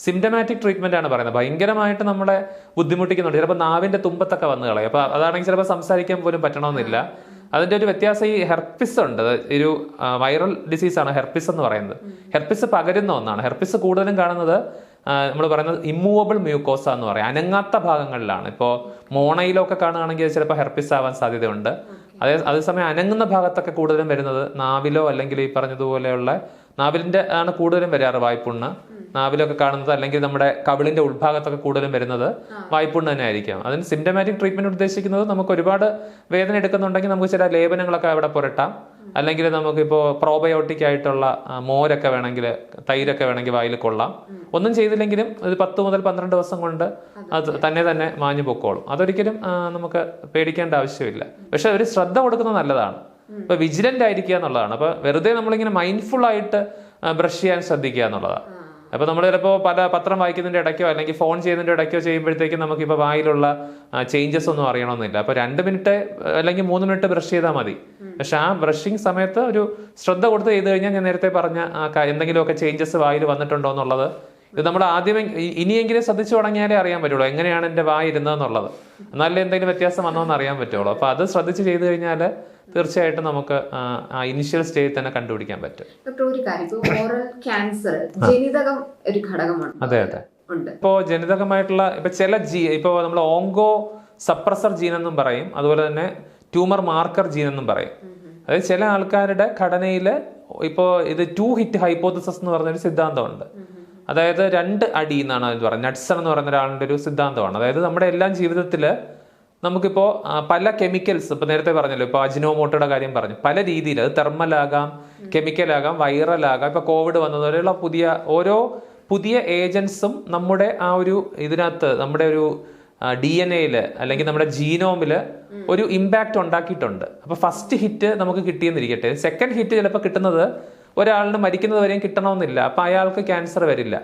സിംറ്റമാറ്റിക് ട്രീറ്റ്മെന്റ് ആണ് പറയുന്നത്. ഭയങ്കരമായിട്ട് നമ്മളെ ബുദ്ധിമുട്ടിക്കുന്നുണ്ട്, ചിലപ്പോൾ നാവിന്റെ തുമ്പത്തൊക്കെ വന്നു കളയും. അപ്പൊ അതാണെങ്കിൽ ചിലപ്പോൾ സംസാരിക്കാൻ പോലും പറ്റണമെന്നില്ല. അതിന്റെ ഒരു വ്യത്യാസം ഈ ഹെർപ്പിസ് ഉണ്ട്, ഒരു വൈറൽ ഡിസീസാണ് ഹെർപ്പിസ് എന്ന് പറയുന്നത്. ഹെർപ്പിസ് പകരുന്ന ഒന്നാണ്. ഹെർപ്പിസ് കൂടുതലും കാണുന്നത് നമ്മൾ പറയുന്നത് ഇമ്മൂവബിൾ മ്യൂക്കോസ എന്ന് പറയും, അനങ്ങാത്ത ഭാഗങ്ങളിലാണ്. ഇപ്പോൾ മോണയിലൊക്കെ കാണുകയാണെങ്കിൽ ചിലപ്പോൾ ഹെർപ്പിസ് ആവാൻ സാധ്യതയുണ്ട്. അതേസമയം അനങ്ങുന്ന ഭാഗത്തൊക്കെ കൂടുതലും വരുന്നത് നാവിലോ അല്ലെങ്കിൽ ഈ പറഞ്ഞതുപോലെയുള്ള നാവിലിന്റെ ആണ് കൂടുതലും വരാറ് വായ്പുണ്ണ്. നാവിലൊക്കെ കാണുന്നത് അല്ലെങ്കിൽ നമ്മുടെ കവിളിന്റെ ഉൾഭാഗത്തൊക്കെ കൂടുതലും വരുന്നത് വായ്പുണ്ണ് തന്നെ ആയിരിക്കാം. അതിന് സിംറ്റമാറ്റിക് ട്രീറ്റ്മെന്റ് ഉദ്ദേശിക്കുന്നത് നമുക്ക് ഒരുപാട് വേദന എടുക്കുന്നുണ്ടെങ്കിൽ നമുക്ക് ചില ലേപനങ്ങളൊക്കെ അവിടെ പുരട്ടാം. അല്ലെങ്കിൽ നമുക്കിപ്പോൾ പ്രോബയോട്ടിക് ആയിട്ടുള്ള മോരൊക്കെ വേണമെങ്കിൽ, തൈരൊക്കെ വേണമെങ്കിൽ വായിൽ കൊള്ളാം. ഒന്നും ചെയ്തില്ലെങ്കിലും ഒരു 10 മുതൽ 12 ദിവസം കൊണ്ട് അത് തന്നെ മാഞ്ഞു പൊക്കോളും. അതൊരിക്കലും നമുക്ക് പേടിക്കേണ്ട ആവശ്യമില്ല. പക്ഷെ ഒരു ശ്രദ്ധ കൊടുക്കുന്നത് നല്ലതാണ്. ഇപ്പൊ വിജിലന്റ് ആയിരിക്കുക എന്നുള്ളതാണ്. അപ്പൊ വെറുതെ നമ്മളിങ്ങനെ മൈൻഡ്ഫുൾ ആയിട്ട് ബ്രഷ് ചെയ്യാൻ ശ്രദ്ധിക്കുക എന്നുള്ളതാണ്. അപ്പൊ നമ്മൾ ചിലപ്പോൾ പല പത്രം വായിക്കുന്നതിന്റെ ഇടയ്ക്കോ അല്ലെങ്കിൽ ഫോൺ ചെയ്യുന്നതിന്റെ ഇടയ്ക്കോ ചെയ്യുമ്പോഴത്തേക്കും നമുക്കിപ്പോൾ വായിലുള്ള ചേഞ്ചസ് ഒന്നും അറിയണമെന്നില്ല. അപ്പൊ 2 മിനിറ്റ് അല്ലെങ്കിൽ 3 മിനിറ്റ് ബ്രഷ് ചെയ്താൽ മതി. പക്ഷെ ആ ബ്രഷിങ് സമയത്ത് ഒരു ശ്രദ്ധ കൊടുത്ത് ചെയ്ത് കഴിഞ്ഞാൽ ഞാൻ നേരത്തെ പറഞ്ഞ എന്തെങ്കിലുമൊക്കെ ചേഞ്ചസ് വായിൽ വന്നിട്ടുണ്ടോ എന്നുള്ളത് ഇത് നമ്മൾ ആദ്യമേ ഇനിയെങ്കിലും ശ്രദ്ധിച്ചു തുടങ്ങിയാലേ അറിയാൻ പറ്റുള്ളൂ എങ്ങനെയാണ് എൻ്റെ വായ ഇരുന്നതെന്നുള്ളത്. എന്നാലേ എന്തെങ്കിലും വ്യത്യാസം വന്നോ എന്ന് അറിയാൻ പറ്റുള്ളൂ. അപ്പൊ അത് ശ്രദ്ധിച്ച് ചെയ്ത് കഴിഞ്ഞാൽ തീർച്ചയായിട്ടും നമുക്ക് ആ ഇനിഷ്യൽ സ്റ്റേജിൽ തന്നെ കണ്ടുപിടിക്കാൻ പറ്റും. ഓറൽ ക്യാൻസർ ജനിതകം ഒരു ഘടകമാണ്. അതെ. ഇപ്പോ ജനിതകമായിട്ടുള്ള ചില ഇപ്പോ നമ്മൾ ഓങ്കോ സപ്രസർ ജീൻ എന്നും പറയും, അതുപോലെ തന്നെ ട്യൂമർ മാർക്കർ ജീൻ എന്നും പറയും. അതായത് ചില ആൾക്കാരുടെ ഘടനയിൽ ഇപ്പോൾ ഇത് 2 ഹിറ്റ് ഹൈപ്പോത്തസിസ് എന്ന് പറഞ്ഞൊരു സിദ്ധാന്തമുണ്ട്. അതായത് 2 അടി എന്നാണ് അത് പറയുന്നത്. നട്സൺ എന്ന് പറയുന്ന ഒരാളുടെ ഒരു സിദ്ധാന്തമാണ്. അതായത് നമ്മുടെ എല്ലാം ജീവിതത്തിൽ നമുക്കിപ്പോൾ പല കെമിക്കൽസ്, ഇപ്പൊ നേരത്തെ പറഞ്ഞല്ലോ, ഇപ്പൊ അജിനോമോട്ടോയുടെ കാര്യം പറഞ്ഞു, പല രീതിയിൽ അത് തെർമലാകാം, കെമിക്കലാകാം, വൈറലാകാം. ഇപ്പൊ കോവിഡ് വന്നതുപോലെയുള്ള പുതിയ ഓരോ പുതിയ ഏജൻസും നമ്മുടെ ആ ഒരു ഇതിനകത്ത് നമ്മുടെ ഒരു DNA അല്ലെങ്കിൽ നമ്മുടെ ജീനോമില് ഒരു ഇമ്പാക്റ്റ് ഉണ്ടാക്കിയിട്ടുണ്ട്. അപ്പൊ ഫസ്റ്റ് ഹിറ്റ് നമുക്ക് കിട്ടിയെന്നിരിക്കട്ടെ, സെക്കൻഡ് ഹിറ്റ് ചിലപ്പോൾ കിട്ടുന്നത് ഒരാളിന് മരിക്കുന്നത് വരെയും കിട്ടണമെന്നില്ല. അപ്പൊ അയാൾക്ക് ക്യാൻസർ വരില്ല.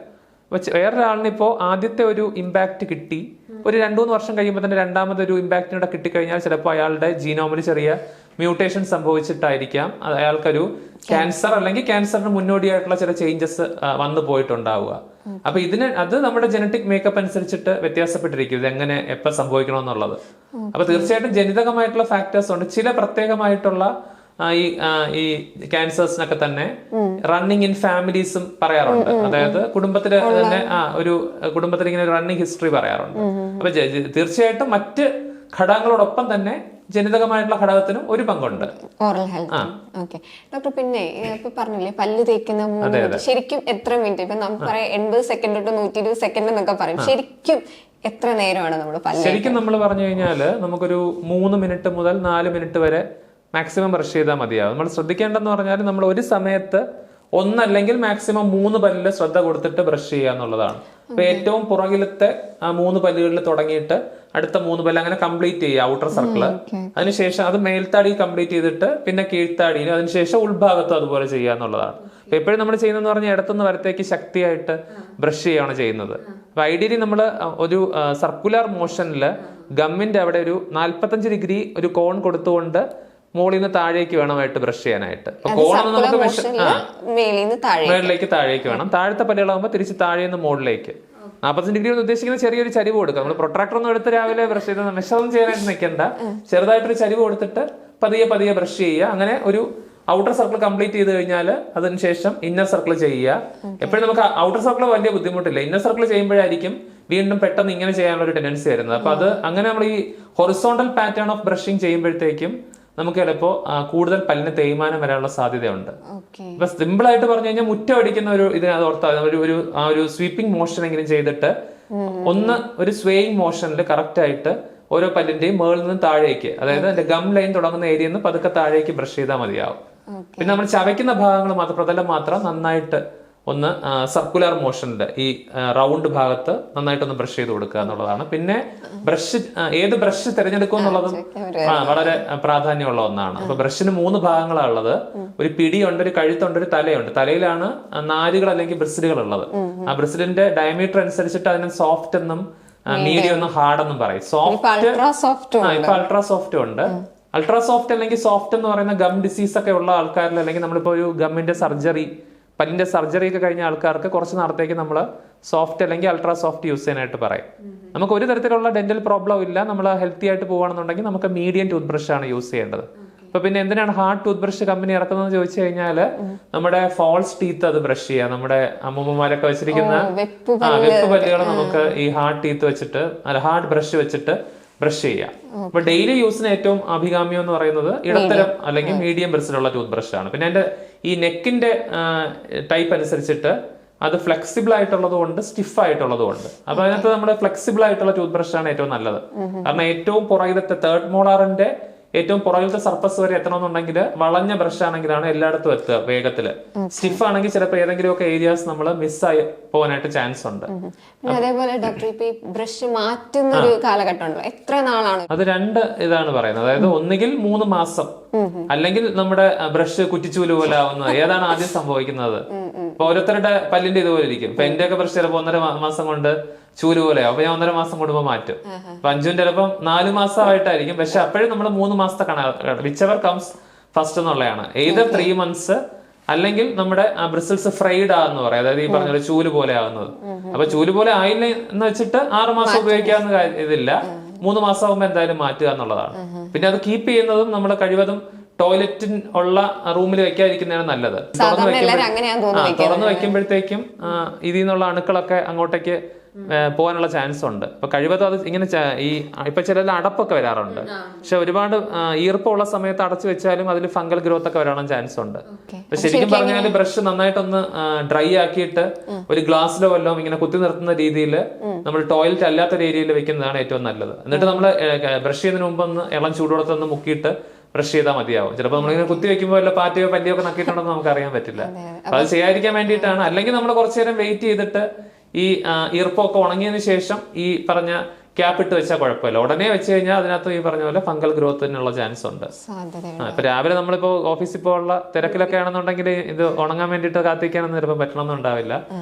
വേറൊരാളിന് ഇപ്പോൾ ആദ്യത്തെ ഒരു ഇമ്പാക്റ്റ് കിട്ടി, ഒരു 2-3 വർഷം കഴിയുമ്പോൾ തന്നെ രണ്ടാമതൊരു ഇമ്പാക്റ്റിനൂടെ കിട്ടിക്കഴിഞ്ഞാൽ ചിലപ്പോൾ അയാളുടെ ജീനോമിൽ ചെറിയ മ്യൂട്ടേഷൻ സംഭവിച്ചിട്ടായിരിക്കാം അയാൾക്കൊരു ക്യാൻസർ അല്ലെങ്കിൽ ക്യാൻസറിന് മുന്നോടിയായിട്ടുള്ള ചില ചേഞ്ചസ് വന്നു പോയിട്ടുണ്ടാവുക. അപ്പൊ അത് നമ്മുടെ ജനറ്റിക് മേക്കപ്പ് അനുസരിച്ചിട്ട് വ്യത്യാസപ്പെട്ടിരിക്കും, ഇത് എങ്ങനെ എപ്പോൾ സംഭവിക്കണമെന്നുള്ളത്. അപ്പൊ തീർച്ചയായിട്ടും ജനിതകമായിട്ടുള്ള ഫാക്ടേഴ്സ് ഉണ്ട്. ചില പ്രത്യേകമായിട്ടുള്ള ഈ ക്യാൻസേഴ്സിനൊക്കെ തന്നെ റണ്ണിങ് ഇൻ ഫാമിലീസും പറയാറുണ്ട്. അതായത് കുടുംബത്തില് തന്നെ ഒരു കുടുംബത്തിൽ ഇങ്ങനെ ഒരു റണ്ണിങ് ഹിസ്റ്ററി പറയാറുണ്ട്. അപ്പൊ തീർച്ചയായിട്ടും മറ്റ് ഘടകങ്ങളോടൊപ്പം തന്നെ ജനിതകമായിട്ടുള്ള ഘടകത്തിനും ഒരു പങ്കുണ്ട്. Oral health. ഓക്കെ ഡോക്ടർ, പിന്നെ ഇപ്പൊ പറഞ്ഞില്ലേ പല്ല് തേക്കുന്ന 3 മിനിറ്റ്, ശരിക്കും എത്ര മിനിറ്റ്? ഇപ്പൊ നമുക്ക് പറയാം 80 സെക്കൻഡ് തൊട്ട് 120 സെക്കൻഡ് എന്നൊക്കെ പറയും. ശരിക്കും എത്ര നേരമാണ് നമ്മൾ പല്ല്? ശരിക്കും നമ്മൾ പറഞ്ഞു കഴിഞ്ഞാല് നമുക്കൊരു 3 മിനിറ്റ് മുതൽ 4 മിനിറ്റ് വരെ മാക്സിമം ബ്രഷ് ചെയ്താൽ മതിയാവും. നമ്മൾ ശ്രദ്ധിക്കേണ്ടതെന്ന് പറഞ്ഞാൽ നമ്മൾ ഒരു സമയത്ത് 1 അല്ലെങ്കിൽ മാക്സിമം 3 പല്ലിൽ ശ്രദ്ധ കൊടുത്തിട്ട് ബ്രഷ് ചെയ്യുക എന്നുള്ളതാണ്. അപ്പൊ ഏറ്റവും പുറകിലത്തെ 3 പല്ലുകളിൽ തുടങ്ങിയിട്ട് അടുത്ത 3 പല്ല് അങ്ങനെ കംപ്ലീറ്റ് ചെയ്യുക, ഔട്ടർ സർക്കിള്. അതിനുശേഷം അത് മേൽത്താടി കംപ്ലീറ്റ് ചെയ്തിട്ട് പിന്നെ കീഴ്ത്താടിയിൽ, അതിനുശേഷം ഉൾഭാഗത്തും അതുപോലെ ചെയ്യുക എന്നുള്ളതാണ്. അപ്പൊ എപ്പോഴും നമ്മൾ ചെയ്യുന്നതെന്ന് പറഞ്ഞാൽ ഇടത്തുനിന്ന് വലത്തേക്ക് ശക്തിയായിട്ട് ബ്രഷ് ചെയ്യുകയാണ് ചെയ്യുന്നത്. അപ്പൊ ഐഡിയലി നമ്മൾ ഒരു സർക്കുലർ മോഷനിൽ ഗമ്മിന്റെ അവിടെ ഒരു 45 ഡിഗ്രി ഒരു കോൺ കൊടുത്തുകൊണ്ട് മുകളിൽ നിന്ന് താഴേക്ക് വേണമായിട്ട് ബ്രഷ് ചെയ്യാനായിട്ട്. കോണൊന്നും നമുക്ക് മേളിലേക്ക് താഴേക്ക് വേണം. താഴത്തെ പല്ലുകളാകുമ്പോൾ തിരിച്ച് താഴെ നിന്ന് മുകളിലേക്ക് 45 ഡിഗ്രി ഉദ്ദേശിക്കുന്ന ചെറിയൊരു ചരിവ് കൊടുക്കുക. നമ്മൾ പ്രൊട്രാക്ടർ ഒന്നും എടുത്ത് രാവിലെ ബ്രഷ് ചെയ്ത് മെഷറൊന്നും ചെയ്യാനായിട്ട് നിൽക്കണ്ട. ചെറുതായിട്ടൊരു ചരിവ് കൊടുത്തിട്ട് പതിയെ ബ്രഷ് ചെയ്യുക. അങ്ങനെ ഒരു ഔട്ടർ സർക്കിൾ കംപ്ലീറ്റ് ചെയ്ത് കഴിഞ്ഞാൽ അതിനുശേഷം ഇന്നർ സർക്കിൾ ചെയ്യുക. എപ്പോഴും നമുക്ക് ഔട്ടർ സർക്കിൾ വലിയ ബുദ്ധിമുട്ടില്ല, ഇന്നർ സർക്കിൾ ചെയ്യുമ്പോഴായിരിക്കും വീണ്ടും പെട്ടെന്ന് ഇങ്ങനെ ചെയ്യാനുള്ള ഒരു ടെൻഡൻസി വരുന്നത്. അപ്പൊ അത് അങ്ങനെ നമ്മൾ ഈ ഹൊറിസോണ്ടൽ പാറ്റേൺ ഓഫ് ബ്രഷിങ് ചെയ്യുമ്പോഴത്തേക്കും നമുക്ക് ചിലപ്പോ കൂടുതൽ പല്ലിന് തേയ്മാനം വരാനുള്ള സാധ്യതയുണ്ട്. ഇപ്പൊ സിമ്പിൾ ആയിട്ട് പറഞ്ഞു കഴിഞ്ഞാൽ മുറ്റം അടിക്കുന്ന ഒരു ഇതിനകത്ത് ഓർത്താൽ ഒരു സ്വീപ്പിംഗ് മോഷൻ എങ്കിലും ചെയ്തിട്ട് ഒരു സ്വേയിങ് മോഷനിൽ കറക്റ്റ് ആയിട്ട് ഓരോ പല്ലിന്റെയും മുകളിൽ നിന്ന് താഴേക്ക്, അതായത് അതിന്റെ ഗം ലൈൻ തുടങ്ങുന്ന ഏരിയയിൽ നിന്ന് പതുക്കെ താഴേക്ക് ബ്രഷ് ചെയ്താൽ മതിയാവും. പിന്നെ നമ്മൾ ചവയ്ക്കുന്ന ഭാഗങ്ങൾ മാത്രം, പ്രതലം മാത്രം നന്നായിട്ട് ഒന്ന് സർക്കുലർ മോഷനിൽ ഈ റൗണ്ട് ഭാഗത്ത് നന്നായിട്ടൊന്ന് ബ്രഷ് ചെയ്ത് കൊടുക്കുക എന്നുള്ളതാണ്. പിന്നെ ഏത് ബ്രഷ് തിരഞ്ഞെടുക്കുക എന്നുള്ളതും വളരെ പ്രാധാന്യമുള്ള ഒന്നാണ്. അപ്പൊ ബ്രഷിന് 3 ഭാഗങ്ങളാണ് ഉള്ളത്. ഒരു പിടിയുണ്ട്, ഒരു കഴുത്തുണ്ട്, ഒരു തലയുണ്ട്. തലയിലാണ് നാരുകൾ അല്ലെങ്കിൽ ബ്രിസിലുകൾ ഉള്ളത്. ആ ബ്രിസിലിന്റെ ഡയമീറ്റർ അനുസരിച്ചിട്ട് അതിന് സോഫ്റ്റ് എന്നും മീഡിയം എന്നും ഹാർഡ് എന്നും പറയും. ഇപ്പൊ അൾട്രാ സോഫ്റ്റ് ഉണ്ട്. അൾട്രാ സോഫ്റ്റ് അല്ലെങ്കിൽ സോഫ്റ്റ് എന്ന് പറയുന്ന ഗം ഡിസീസ് ഒക്കെ ഉള്ള ആൾക്കാരിൽ, അല്ലെങ്കിൽ നമ്മളിപ്പോ ഒരു ഗമ്മിന്റെ പല്ലിന്റെ സർജറി ഒക്കെ കഴിഞ്ഞ ആൾക്കാർക്ക് കുറച്ച് നാളത്തേക്ക് നമ്മൾ സോഫ്റ്റ് അല്ലെങ്കിൽ അൾട്രാ സോഫ്റ്റ് യൂസ് ചെയ്യാനായിട്ട് പറയും. നമുക്ക് ഒരു തരത്തിലുള്ള ഡെന്റൽ പ്രോബ്ലം ഇല്ല, നമ്മൾ ഹെൽത്തി ആയിട്ട് പോകുകയാണെന്നുണ്ടെങ്കിൽ നമുക്ക് മീഡിയം ടൂത്ത് ബ്രഷ് ആണ് യൂസ് ചെയ്യേണ്ടത്. അപ്പൊ പിന്നെ എന്തിനാണ് ഹാർഡ് ടൂത്ത് ബ്രഷ് കമ്പനി ഇറക്കുന്നത് ചോദിച്ചു കഴിഞ്ഞാൽ നമ്മുടെ ഫാൾസ് ടീത്ത് അത് ബ്രഷ് ചെയ്യാം. നമ്മുടെ അമ്മൂമ്മമാരൊക്കെ വെച്ചിരിക്കുന്ന വെപ്പ് പല്ലുകൾ നമുക്ക് ഈ ഹാർഡ് ടീത്ത് വെച്ചിട്ട് ഹാർഡ് ബ്രഷ് വെച്ചിട്ട് ബ്രഷ് ചെയ്യാം. അപ്പൊ ഡെയിലി യൂസിന് ഏറ്റവും അഭികാമ്യം എന്ന് പറയുന്നത് ഇടത്തരം അല്ലെങ്കിൽ മീഡിയം ബ്രഷിലുള്ള ടൂത്ത് ബ്രഷ് ആണ്. പിന്നെ അതിന്റെ ഈ നെക്കിന്റെ ടൈപ്പ് അനുസരിച്ചിട്ട് അത് ഫ്ലെക്സിബിൾ ആയിട്ടുള്ളതും ഉണ്ട്, സ്റ്റിഫ് ആയിട്ടുള്ളതും ഉണ്ട്. അപ്പൊ അതിനകത്ത് നമ്മുടെ ഫ്ലെക്സിബിൾ ആയിട്ടുള്ള ടൂത്ത് ബ്രഷ് ആണ് ഏറ്റവും നല്ലത്. കാരണം ഏറ്റവും പുറകിലത്തെ 3rd മോളാറിന്റെ ഏറ്റവും പുറകിലത്തെ സർഫസ് വരെ എത്തണമെന്നുണ്ടെങ്കിൽ വളഞ്ഞ ബ്രഷ് ആണെങ്കിലാണ് എല്ലായിടത്തും എത്തുക വേഗത്തില്. സ്റ്റിഫ് ആണെങ്കിൽ ചിലപ്പോൾ ഏതെങ്കിലും ഒക്കെ ഏരിയാസ് നമ്മൾ മിസ്സായി പോകാനായിട്ട് ചാൻസ് ഉണ്ട്. അതേപോലെ ഡോക്ടർ ഇപ്പൊ ബ്രഷ് മാറ്റുന്ന ഒരു കാലഘട്ടം ഉണ്ടോ? എത്ര നാളാണ് അത്? 2 ഇതാണ് പറയുന്നത്. അതായത് ഒന്നുകിൽ 3 മാസം, അല്ലെങ്കിൽ നമ്മുടെ ബ്രഷ് കുറ്റിച്ചൂല് പോലെ ആവുന്നത്. ഏതാണ് ആദ്യം സംഭവിക്കുന്നത്? ഇപ്പൊ ഓരോരുത്തരുടെ പല്ലിന്റെ ഇതുപോലെ ഇരിക്കും. ഇപ്പൊ എന്റെയൊക്കെ ബ്രഷ് ചിലപ്പോൾ 1.5 മാസം കൊണ്ട് ചൂല് പോലെയാവും. അപ്പൊ ഞാൻ 1.5 മാസം കൂടുമ്പോൾ മാറ്റും. അപ്പൊ അഞ്ജുവിന്റെ ചിലപ്പം 4 മാസമായിട്ടായിരിക്കും. പക്ഷെ അപ്പോഴും നമ്മൾ 3 മാസത്തെ കണക്ക്, വിച്ചെവർ കംസ് ഫസ്റ്റ് എന്നുള്ളതാണ്. ഏത് 3 months അല്ലെങ്കിൽ നമ്മുടെ ബ്രിസിൽസ് ഫ്രൈഡ് ആന്ന് പറയാം. അതായത് ഈ പറഞ്ഞ ചൂല് പോലെ ആകുന്നത്. അപ്പൊ ചൂല് പോലെ ആയില്ല എന്ന് വെച്ചിട്ട് 6 മാസം ഉപയോഗിക്കാവുന്ന ഇതില്ല. 3 മാസം ആകുമ്പോൾ എന്തായാലും മാറ്റുക എന്നുള്ളതാണ്. പിന്നെ അത് കീപ്പ് ചെയ്യുന്നതും നമ്മൾ കഴിവതും ടോയ്ലറ്റിൽ ഉള്ള റൂമിൽ വെക്കാതിരിക്കുന്നതാണ് നല്ലത്. തുറന്നു വെക്കുമ്പോഴത്തേക്കും ഇതിൽ നിന്നുള്ള അണുക്കളൊക്കെ അങ്ങോട്ടേക്ക് പോകാനുള്ള ചാൻസ് ഉണ്ട്. അപ്പൊ കഴിവതും അത് ഇങ്ങനെ ഇപ്പൊ ചില അടപ്പൊക്കെ വരാറുണ്ട്. പക്ഷെ ഒരുപാട് ഈർപ്പമുള്ള സമയത്ത് അടച്ചു വെച്ചാലും അതിൽ ഫംഗൽ ഗ്രോത്ത് ഒക്കെ വരാനുള്ള ചാൻസ് ഉണ്ട്. ശരിക്കും പറഞ്ഞാൽ ബ്രഷ് നന്നായിട്ടൊന്ന് ഡ്രൈ ആക്കിയിട്ട് ഒരു ഗ്ലാസ്സിലോ വല്ലതും ഇങ്ങനെ കുത്തി നിർത്തുന്ന രീതിയിൽ നമ്മൾ ടോയ്ലറ്റ് അല്ലാത്ത ഏരിയയിൽ വെക്കുന്നതാണ് ഏറ്റവും നല്ലത്. എന്നിട്ട് നമ്മൾ ബ്രഷ് ചെയ്യുന്നതിന് മുമ്പ് ഒന്ന് ഇളം ചൂടുവെള്ളത്തിൽ ഒന്ന് മുക്കിയിട്ട് ബ്രഷ് ചെയ്താൽ മതിയാവും. ചിലപ്പോൾ നമ്മളിങ്ങനെ കുത്തി വെക്കുമ്പോൾ വല്ല പാറ്റയോ പല്ലിയോ ഒക്കെ നക്കിയിട്ടുണ്ടെന്ന് നമുക്ക് അറിയാൻ പറ്റില്ല. അപ്പൊ അത് ചെയ്യാതിരിക്കാൻ വേണ്ടിയിട്ടാണ്. അല്ലെങ്കിൽ നമ്മൾ കുറച്ചു നേരം വെയിറ്റ് ചെയ്തിട്ട് ഈ ഈർപ്പമൊക്കെ ഉണങ്ങിയതിന് ശേഷം ഈ പറഞ്ഞ ക്യാപ്പ് ഇട്ട് വെച്ചാൽ കുഴപ്പമില്ല. ഉടനെ വെച്ച് കഴിഞ്ഞാൽ അതിനകത്ത് ഈ പറഞ്ഞ പോലെ ഫംഗൽ ഗ്രോത്തിനുള്ള ചാൻസ് ഉണ്ട്. ഇപ്പൊ രാവിലെ നമ്മളിപ്പോ ഓഫീസിൽ പോലുള്ള തിരക്കിലൊക്കെ ആണെന്നുണ്ടെങ്കിൽ ഇത് ഉണങ്ങാൻ വേണ്ടിയിട്ട് കാത്തിരിക്കാനൊന്നും ചിലപ്പോൾ പറ്റണമെന്നുണ്ടാവില്ല.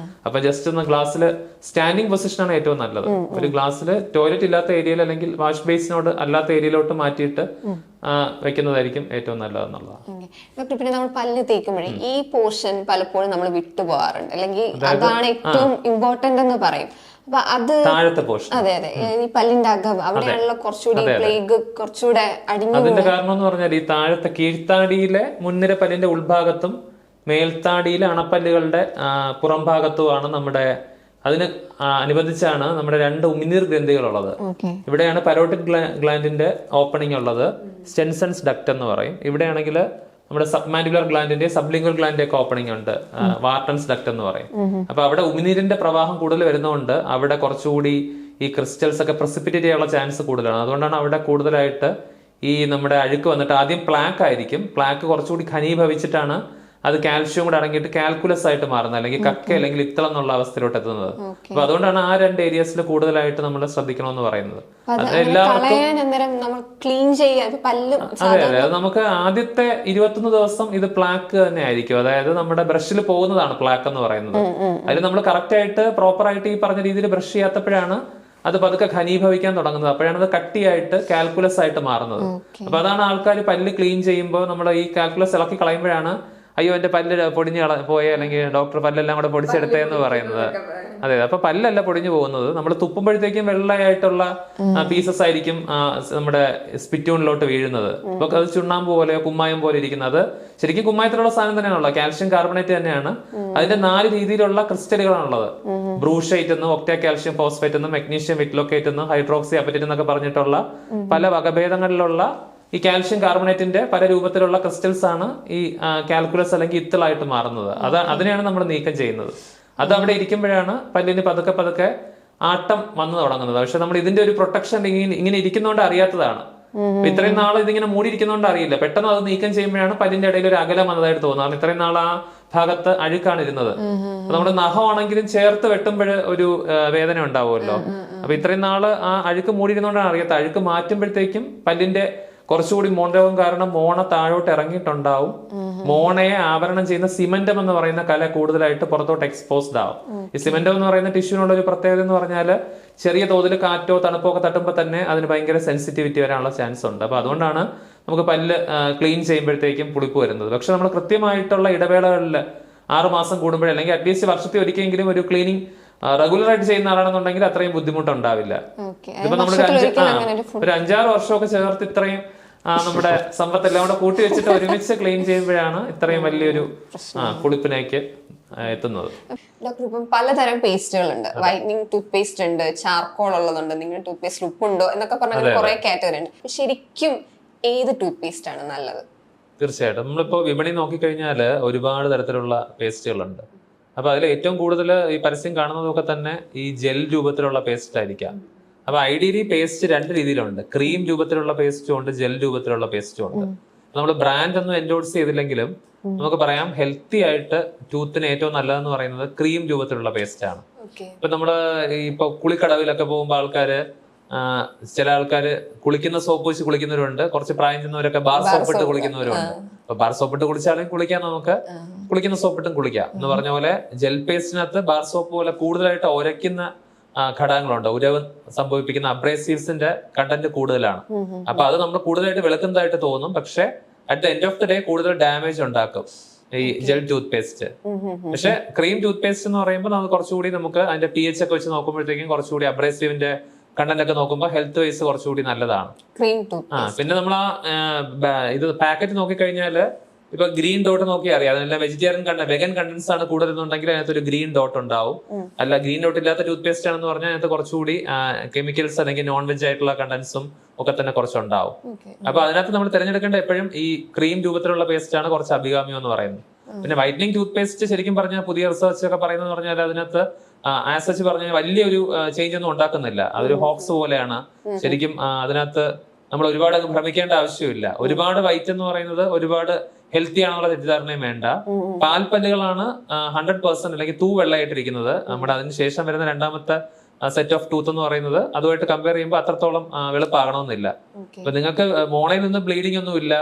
അപ്പൊ ജസ്റ്റ് ഒന്ന് ഗ്ലാസ്സിൽ സ്റ്റാൻഡിങ് പൊസിഷനാണ് ഏറ്റവും നല്ലത്. ഒരു ഗ്ലാസ്സിൽ ടോയ്ലറ്റ് ഇല്ലാത്ത ഏരിയയിൽ അല്ലെങ്കിൽ വാഷ് ബേസിനോട് അല്ലാത്ത ഏരിയയിലോട്ട് മാറ്റിയിട്ട് വെക്കുന്നതായിരിക്കും ഏറ്റവും നല്ലതെന്നുള്ളതാണ്. പിന്നെ നമ്മൾ പല്ല് തേക്കുമ്പോഴേ ഈ പോർഷൻ പലപ്പോഴും നമ്മൾ വിട്ടുപോകാറുണ്ട്, അല്ലെങ്കിൽ അതാണ് ഏറ്റവും ഇമ്പോർട്ടന്റ് എന്ന് പറയും. അപ്പൊ അത് താഴത്തെ പോർഷൻ, അതെ അതെ, ഈ പല്ലിന്റെ അകം അവിടെയുള്ള കുറച്ചുകൂടി പ്ലേഗ് കുറച്ചുകൂടെ അടിഞ്ഞു. അതിന്റെ കാരണം എന്ന് പറഞ്ഞാൽ ഈ താഴത്തെ കീഴ്ത്താടിയിലെ മുൻനിര പല്ലിന്റെ ഉൾഭാഗത്തും മേൽത്താടിയിലെ അണപ്പല്ലുകളുടെ പുറം ഭാഗത്തുമാണ് നമ്മുടെ അതിന് അനുബന്ധിച്ചാണ് നമ്മുടെ 2 ഉമിനീർ ഗ്രന്ഥികളുള്ളത്. ഇവിടെയാണ് പരോട്ടിഡ് ഗ്ലാൻഡിന്റെ ഓപ്പണിംഗ് ഉള്ളത്, സ്റ്റെൻസൺസ് ഡക്ട് എന്ന് പറയും. ഇവിടെയാണെങ്കിൽ നമ്മുടെ സബ്മാൻഡിബുലർ ഗ്ലാൻഡിന്റെ സബ്ലിംഗൽ ഗ്ലാൻഡിന്റെ ഒക്കെ ഓപ്പണിംഗ് ഉണ്ട്, വാർട്ടൻസ് ഡക്ട് എന്ന് പറയും. അപ്പൊ അവിടെ ഉമിനീരിന്റെ പ്രവാഹം കൂടുതൽ വരുന്നതുകൊണ്ട് അവിടെ കുറച്ചുകൂടി ഈ ക്രിസ്റ്റൽസ് ഒക്കെ പ്രസിപ്പിറ്റേറ്റ് ചെയ്യാനുള്ള ചാൻസ് കൂടുതലാണ്. അതുകൊണ്ടാണ് അവിടെ കൂടുതലായിട്ട് ഈ നമ്മുടെ അഴുക്ക് വന്നിട്ട് ആദ്യം പ്ലാക്ക് ആയിരിക്കും. പ്ലാക്ക് കുറച്ചുകൂടി ഘനീഭവിച്ചിട്ടാണ് അത് കാൽഷ്യം കൂടെ അടങ്ങിയിട്ട് കാൽക്കുലസ് ആയിട്ട് മാറുന്നത്, അല്ലെങ്കിൽ കക്ക അല്ലെങ്കിൽ ഇത്തളം എന്നുള്ള അവസ്ഥയിലോട്ട് എത്തുന്നത്. അപ്പൊ അതുകൊണ്ടാണ് ആ 2 ഏരിയസിൽ കൂടുതലായിട്ട് നമ്മൾ ശ്രദ്ധിക്കണമെന്ന് പറയുന്നത്. എല്ലാവർക്കും അതെ അതെ, അത് നമുക്ക് ആദ്യത്തെ 21 ദിവസം ഇത് പ്ലാക്ക് തന്നെ ആയിരിക്കും. അതായത് നമ്മുടെ ബ്രഷിൽ പോകുന്നതാണ് പ്ലാക്ക് എന്ന് പറയുന്നത്. അതിൽ നമ്മൾ കറക്റ്റ് ആയിട്ട് പ്രോപ്പർ ആയിട്ട് ഈ പറഞ്ഞ രീതിയിൽ ബ്രഷ് ചെയ്യാത്തപ്പോഴാണ് അത് പതുക്കെ ഘനീഭവിക്കാൻ തുടങ്ങുന്നത്. അപ്പോഴാണ് അത് കട്ടിയായിട്ട് കാൽക്കുലസ് ആയിട്ട് മാറുന്നത്. അപ്പൊ അതാണ് ആൾക്കാർ പല്ല് ക്ലീൻ ചെയ്യുമ്പോൾ നമ്മൾ ഈ കാൽക്കുലസ് ഇളക്കി കളയുമ്പോഴാണ് അയ്യോ എന്റെ പല്ല് പൊടിഞ്ഞ് പോയ, അല്ലെങ്കിൽ ഡോക്ടർ പല്ലെല്ലാം കൂടെ പൊടിച്ചെടുത്തേ എന്ന് പറയുന്നത്. അതെ, അപ്പൊ പല്ലല്ല പൊടിഞ്ഞു പോകുന്നത്, നമ്മൾ തുപ്പുമ്പോഴത്തേക്കും വെള്ളയായിട്ടുള്ള പീസസ് ആയിരിക്കും നമ്മുടെ സ്പിറ്റൂണിലോട്ട് വീഴുന്നത്. അപ്പൊ അത് ചുണ്ണാമ്പ് പോലെ കുമ്മായം പോലെ ഇരിക്കുന്നത് ശരിക്കും കുമ്മായത്തിലുള്ള സാധനം തന്നെയാണുള്ളത്, കാൽഷ്യം കാർബണേറ്റ് തന്നെയാണ്. അതിന്റെ 4 രീതിയിലുള്ള ക്രിസ്റ്റലുകളാണുള്ളത്. ബ്രൂഷൈറ്റ് എന്നും ഒക്ടാ കാൽഷ്യം ഫോസ്ഫേറ്റ് എന്നും മെഗ്നീഷ്യം വിറ്റ്ലോക്കേറ്റ് എന്നും ഹൈഡ്രോക്സി അപ്പറ്റേറ്റ് എന്നൊക്കെ പറഞ്ഞിട്ടുള്ള പല വകഭേദങ്ങളിലുള്ള ഈ കാൽഷ്യം കാർബണേറ്റിന്റെ പല രൂപത്തിലുള്ള ക്രിസ്റ്റൽസ് ആണ് ഈ കാൽക്കുലസ് അല്ലെങ്കിൽ ഇത്തളായിട്ട് മാറുന്നത്. അതിനെയാണ് നമ്മൾ നീക്കം ചെയ്യുന്നത്. അത് അവിടെ ഇരിക്കുമ്പോഴാണ് പല്ലിന് പതുക്കെ പതുക്കെ ആട്ടം വന്നു തുടങ്ങുന്നത്. പക്ഷെ നമ്മൾ ഇതിന്റെ ഒരു പ്രൊട്ടക്ഷൻ ഇങ്ങനെ ഇരിക്കുന്നതുകൊണ്ട് അറിയാത്തതാണ്. ഇത്രയും നാൾ ഇതിങ്ങനെ മൂടിയിരിക്കുന്നതുകൊണ്ട് അറിയില്ല. പെട്ടെന്ന് അത് നീക്കം ചെയ്യുമ്പോഴാണ് പല്ലിന്റെ ഇടയിൽ ഒരു അകലം വന്നതായിട്ട് തോന്നുന്നത്. ഇത്രയും നാൾ ആ ഭാഗത്ത് അഴുക്കാണ് ഇരുന്നത്. നമ്മുടെ നഖമാണെങ്കിലും ചേർത്ത് വെട്ടുമ്പോൾ ഒരു വേദന ഉണ്ടാവുമല്ലോ. അപ്പൊ ഇത്രയും നാള് ആ അഴുക്ക് മൂടിയിരുന്നോണ്ടാണ് അറിയാത്ത. അഴുക്ക് മാറ്റുമ്പോഴത്തേക്കും പല്ലിന്റെ കുറച്ചുകൂടി മോണരോഗം കാരണം മോണ താഴോട്ട് ഇറങ്ങിയിട്ടുണ്ടാവും. മോണയെ ആവരണം ചെയ്യുന്ന സിമന്റം എന്ന് പറയുന്ന കല കൂടുതലായിട്ട് പുറത്തോട്ട് എക്സ്പോസ്ഡ് ആവും. ഈ സിമന്റം എന്ന് പറയുന്ന ടിഷ്യൂനുള്ള ഒരു പ്രത്യേകത എന്ന് പറഞ്ഞാൽ ചെറിയ തോതിൽ കാറ്റോ തണുപ്പോ ഒക്കെ തട്ടുമ്പോൾ തന്നെ അതിന് ഭയങ്കര സെൻസിറ്റിവിറ്റി വരാനുള്ള ചാൻസ് ഉണ്ട്. അപ്പൊ അതുകൊണ്ടാണ് നമുക്ക് പല്ല് ക്ലീൻ ചെയ്യുമ്പോഴത്തേക്കും പുളിപ്പ് വരുന്നത്. പക്ഷെ നമ്മൾ കൃത്യമായിട്ടുള്ള ഇടവേളകളിൽ 6 മാസം കൂടുമ്പോഴേ, അല്ലെങ്കിൽ അറ്റ്ലീസ്റ്റ് വർഷത്തിൽ ഒരിക്കലെങ്കിലും ഒരു ക്ലീനിങ് റെഗുലർ ആയിട്ട് ചെയ്യുന്ന ആളാണെന്നുണ്ടെങ്കിൽ അത്രയും ബുദ്ധിമുട്ടുണ്ടാവില്ല. ഇപ്പൊ നമ്മൾ ഒരു 5-6 വർഷമൊക്കെ ചേർത്ത് ഇത്രയും നമ്മുടെ സമ്പത്തെല്ലാം കൂടെ കൂട്ടി വെച്ചിട്ട് ഒരുമിച്ച് ക്ലീൻ ചെയ്യുമ്പോഴാണ് ഇത്രയും വലിയൊരു പുളിപ്പിനേക്ക് എത്തുന്നത്. ഡോക്ടർ, ഇപ്പം പലതരം പേസ്റ്റുകൾ ഉണ്ട്. വൈറ്റനിങ് ടൂത്ത് പേസ്റ്റ് ഉണ്ട്, ചാർക്കോൾ ഉള്ളതുണ്ട്, നിങ്ങളുടെ ടൂത്ത് പേസ്റ്റ് ഉപ്പുണ്ടോ എന്നൊക്കെ പറഞ്ഞാൽ കുറെ കാറ്റഗറി ഉണ്ട്. ശരിക്കും ഏത് ടൂത്ത് പേസ്റ്റ് ആണ് നല്ലത്? തീർച്ചയായിട്ടും നമ്മളിപ്പോ വിപണി നോക്കിക്കഴിഞ്ഞാൽ ഒരുപാട് തരത്തിലുള്ള പേസ്റ്റുകളുണ്ട്. അപ്പൊ അതിൽ ഏറ്റവും കൂടുതൽ ഈ പരസ്യം കാണുന്നതൊക്കെ തന്നെ ഈ ജെൽ രൂപത്തിലുള്ള പേസ്റ്റ് ആയിരിക്കാം. അപ്പൊ ഐഡിയലി പേസ്റ്റ് 2 രീതിയിലുണ്ട്. ക്രീം രൂപത്തിലുള്ള പേസ്റ്റും ഉണ്ട്, ജെൽ രൂപത്തിലുള്ള പേസ്റ്റും ഉണ്ട്. നമ്മൾ ബ്രാൻഡ് ഒന്നും എൻഡോഴ്സ് ചെയ്തില്ലെങ്കിലും നമുക്ക് പറയാം ഹെൽത്തി ആയിട്ട് ടൂത്തിന് ഏറ്റവും നല്ലതെന്ന് പറയുന്നത് ക്രീം രൂപത്തിലുള്ള പേസ്റ്റ് ആണ്. ഇപ്പൊ നമ്മള് ഇപ്പൊ കുളിക്കടവിലൊക്കെ പോകുമ്പോൾ ചില ആൾക്കാര് കുളിക്കുന്ന സോപ്പ് വെച്ച് കുളിക്കുന്നവരുണ്ട്, കുറച്ച് പ്രായം ചെന്നവരൊക്കെ ബാർ സോപ്പ് ഇട്ട് കുളിക്കുന്നവരുണ്ട്. അപ്പൊ ബാർ സോപ്പ് ഇട്ട് കുളിച്ചാലും കുളിക്കാം, നമുക്ക് കുളിക്കുന്ന സോപ്പ് ഇട്ടും കുളിക്കാം എന്ന് പറഞ്ഞ പോലെ ജെൽ പേസ്റ്റിനകത്ത് ബാർ സോപ്പ് പോലെ കൂടുതലായിട്ട് ഉരയ്ക്കുന്ന ഘടകങ്ങളുണ്ട്. ഉരവ് സംഭവിപ്പിക്കുന്ന അബ്രേസീവ്സിന്റെ കണ്ടന്റ് കൂടുതലാണ്. അപ്പൊ അത് നമ്മൾ കൂടുതലായിട്ട് വെളുക്കുന്നതായിട്ട് തോന്നും, പക്ഷെ at the end of the day കൂടുതൽ ഡാമേജ് ഉണ്ടാക്കും ഈ ജെൽ ടൂത്ത് പേസ്റ്റ്. പക്ഷെ ക്രീം ടൂത്ത് പേസ്റ്റ് എന്ന് പറയുമ്പോൾ നമുക്ക് കുറച്ചുകൂടി നമുക്ക് അതിന്റെ pH ഒക്കെ വെച്ച് നോക്കുമ്പോഴത്തേക്കും കുറച്ചുകൂടി അബ്രേസീവിന്റെ കണ്ടന്റ് ഒക്കെ നോക്കുമ്പോൾ ഹെൽത്ത് വൈസ് കുറച്ചുകൂടി നല്ലതാണ്. പിന്നെ നമ്മൾ ഇത് പാക്കറ്റ് നോക്കിക്കഴിഞ്ഞാല് ഇപ്പൊ ഗ്രീൻ ഡോട്ട് നോക്കി അറിയാം, അതെല്ലാം വെജിറ്റേറിയൻ വെഗൻ കണ്ടന്റ്സ് ആണ് കൂടുതലെന്നുണ്ടെങ്കിൽ അതിനകത്ത് ഒരു ഗ്രീൻ ഡോട്ട് ഉണ്ടാവും. അല്ല ഗ്രീൻ ഡോട്ട് ഇല്ലാത്ത ടൂത്ത് പേസ്റ്റ് ആണെന്ന് പറഞ്ഞാൽ അതിനകത്ത് കുറച്ചുകൂടി കെമിക്കൽസ് അല്ലെങ്കിൽ നോൺ വെജ് ആയിട്ടുള്ള കണ്ടന്റ്സും ഒക്കെ തന്നെ കുറച്ചുണ്ടാവും. അപ്പൊ അതിനകത്ത് നമ്മൾ തിരഞ്ഞെടുക്കേണ്ട എപ്പോഴും ഈ ക്രീം രൂപത്തിലുള്ള പേസ്റ്റ് ആണ് കുറച്ച് അഭികാമ്യം എന്ന് പറയുന്നത്. പിന്നെ വൈറ്റനിങ് ടൂത്ത് പേസ്റ്റ് ശരിക്കും പറഞ്ഞാൽ പുതിയ റിസർച്ച് ഒക്കെ പറയുന്നത് പറഞ്ഞാൽ അതിനകത്ത് ആസച്ച് പറഞ്ഞാൽ വലിയൊരു ചേഞ്ച് ഒന്നും ഉണ്ടാക്കുന്നില്ല. അതൊരു ഹോക്സ് പോലെയാണ്. ശരിക്കും അതിനകത്ത് നമ്മൾ ഒരുപാട് അങ്ങ് ഭ്രമിക്കേണ്ട ആവശ്യമില്ല. ഒരുപാട് വൈറ്റ് എന്ന് പറയുന്നത് ഒരുപാട് ഹെൽത്തി ആണെന്നുള്ള തെറ്റിദ്ധാരണയും വേണ്ട. പാൽപ്പല്ലുകളാണ് 100% അല്ലെങ്കിൽ വെള്ളയായിട്ടിരിക്കുന്നത്. നമ്മുടെ അതിനുശേഷം വരുന്ന രണ്ടാമത്തെ സെറ്റ് ഓഫ് ടൂത്ത് എന്ന് പറയുന്നത് അതുമായിട്ട് കമ്പയർ ചെയ്യുമ്പോൾ അത്രത്തോളം വെളുപ്പാകണമെന്നില്ല. അപ്പൊ നിങ്ങൾക്ക് മോണയിൽ നിന്ന് ബ്ലീഡിംഗ് ഒന്നും ഇല്ല,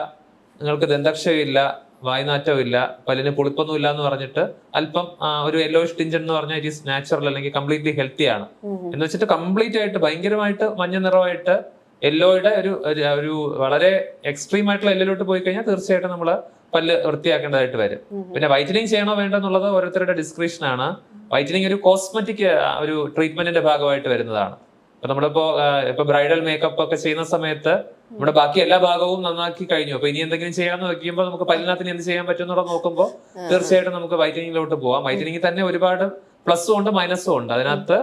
നിങ്ങൾക്ക് ദന്തക്ഷയമില്ല, വായ്നാറ്റവും ഇല്ല, പല്ലിന് പുളിപ്പൊന്നും ഇല്ല എന്ന് പറഞ്ഞിട്ട് അല്പം ഒരു യെല്ലോയിഷ് ടിഞ്ച് എന്ന് പറഞ്ഞാൽ ഇറ്റ് ഈസ് നാച്ചുറൽ അല്ലെങ്കിൽ കംപ്ലീറ്റ്ലി ഹെൽത്തി ആണ് എന്ന് വെച്ചിട്ട് കംപ്ലീറ്റ് ആയിട്ട് ഭയങ്കരമായിട്ട് മഞ്ഞ നിറമായിട്ട് യെല്ലോയുടെ ഒരു വളരെ എക്സ്ട്രീം ആയിട്ടുള്ള യെല്ലോയിലോട്ട് പോയി കഴിഞ്ഞാൽ തീർച്ചയായിട്ടും നമ്മൾ പല്ല് വൃത്തിയാക്കേണ്ടതായിട്ട് വരും. പിന്നെ വൈറ്റനിങ് ചെയ്യണോ വേണ്ടോ എന്നുള്ളത് ഓരോരുത്തരുടെ ഡിസ്ക്രിപ്ഷൻ ആണ്. വൈറ്റനിങ് ഒരു കോസ്മെറ്റിക് ഒരു ട്രീറ്റ്മെന്റിന്റെ ഭാഗമായിട്ട് വരുന്നതാണ്. അപ്പൊ നമ്മളിപ്പോ ബ്രൈഡൽ മേക്കപ്പ് ഒക്കെ ചെയ്യുന്ന സമയത്ത് നമ്മുടെ ബാക്കി എല്ലാ ഭാഗവും നന്നാക്കി കഴിഞ്ഞു, അപ്പൊ ഇനി എന്തെങ്കിലും ചെയ്യാന്ന് വെക്കുമ്പോൾ നമുക്ക് പല്ലിനകത്തിന് എന്ത് ചെയ്യാൻ പറ്റും എന്നുള്ളത് നോക്കുമ്പോൾ തീർച്ചയായിട്ടും നമുക്ക് വൈറ്റനിങ്ങിലോട്ട് പോവാം. വൈറ്റനിങ് തന്നെ ഒരുപാട് പ്ലസും ഉണ്ട് മൈനസും ഉണ്ട്. അതിനകത്ത്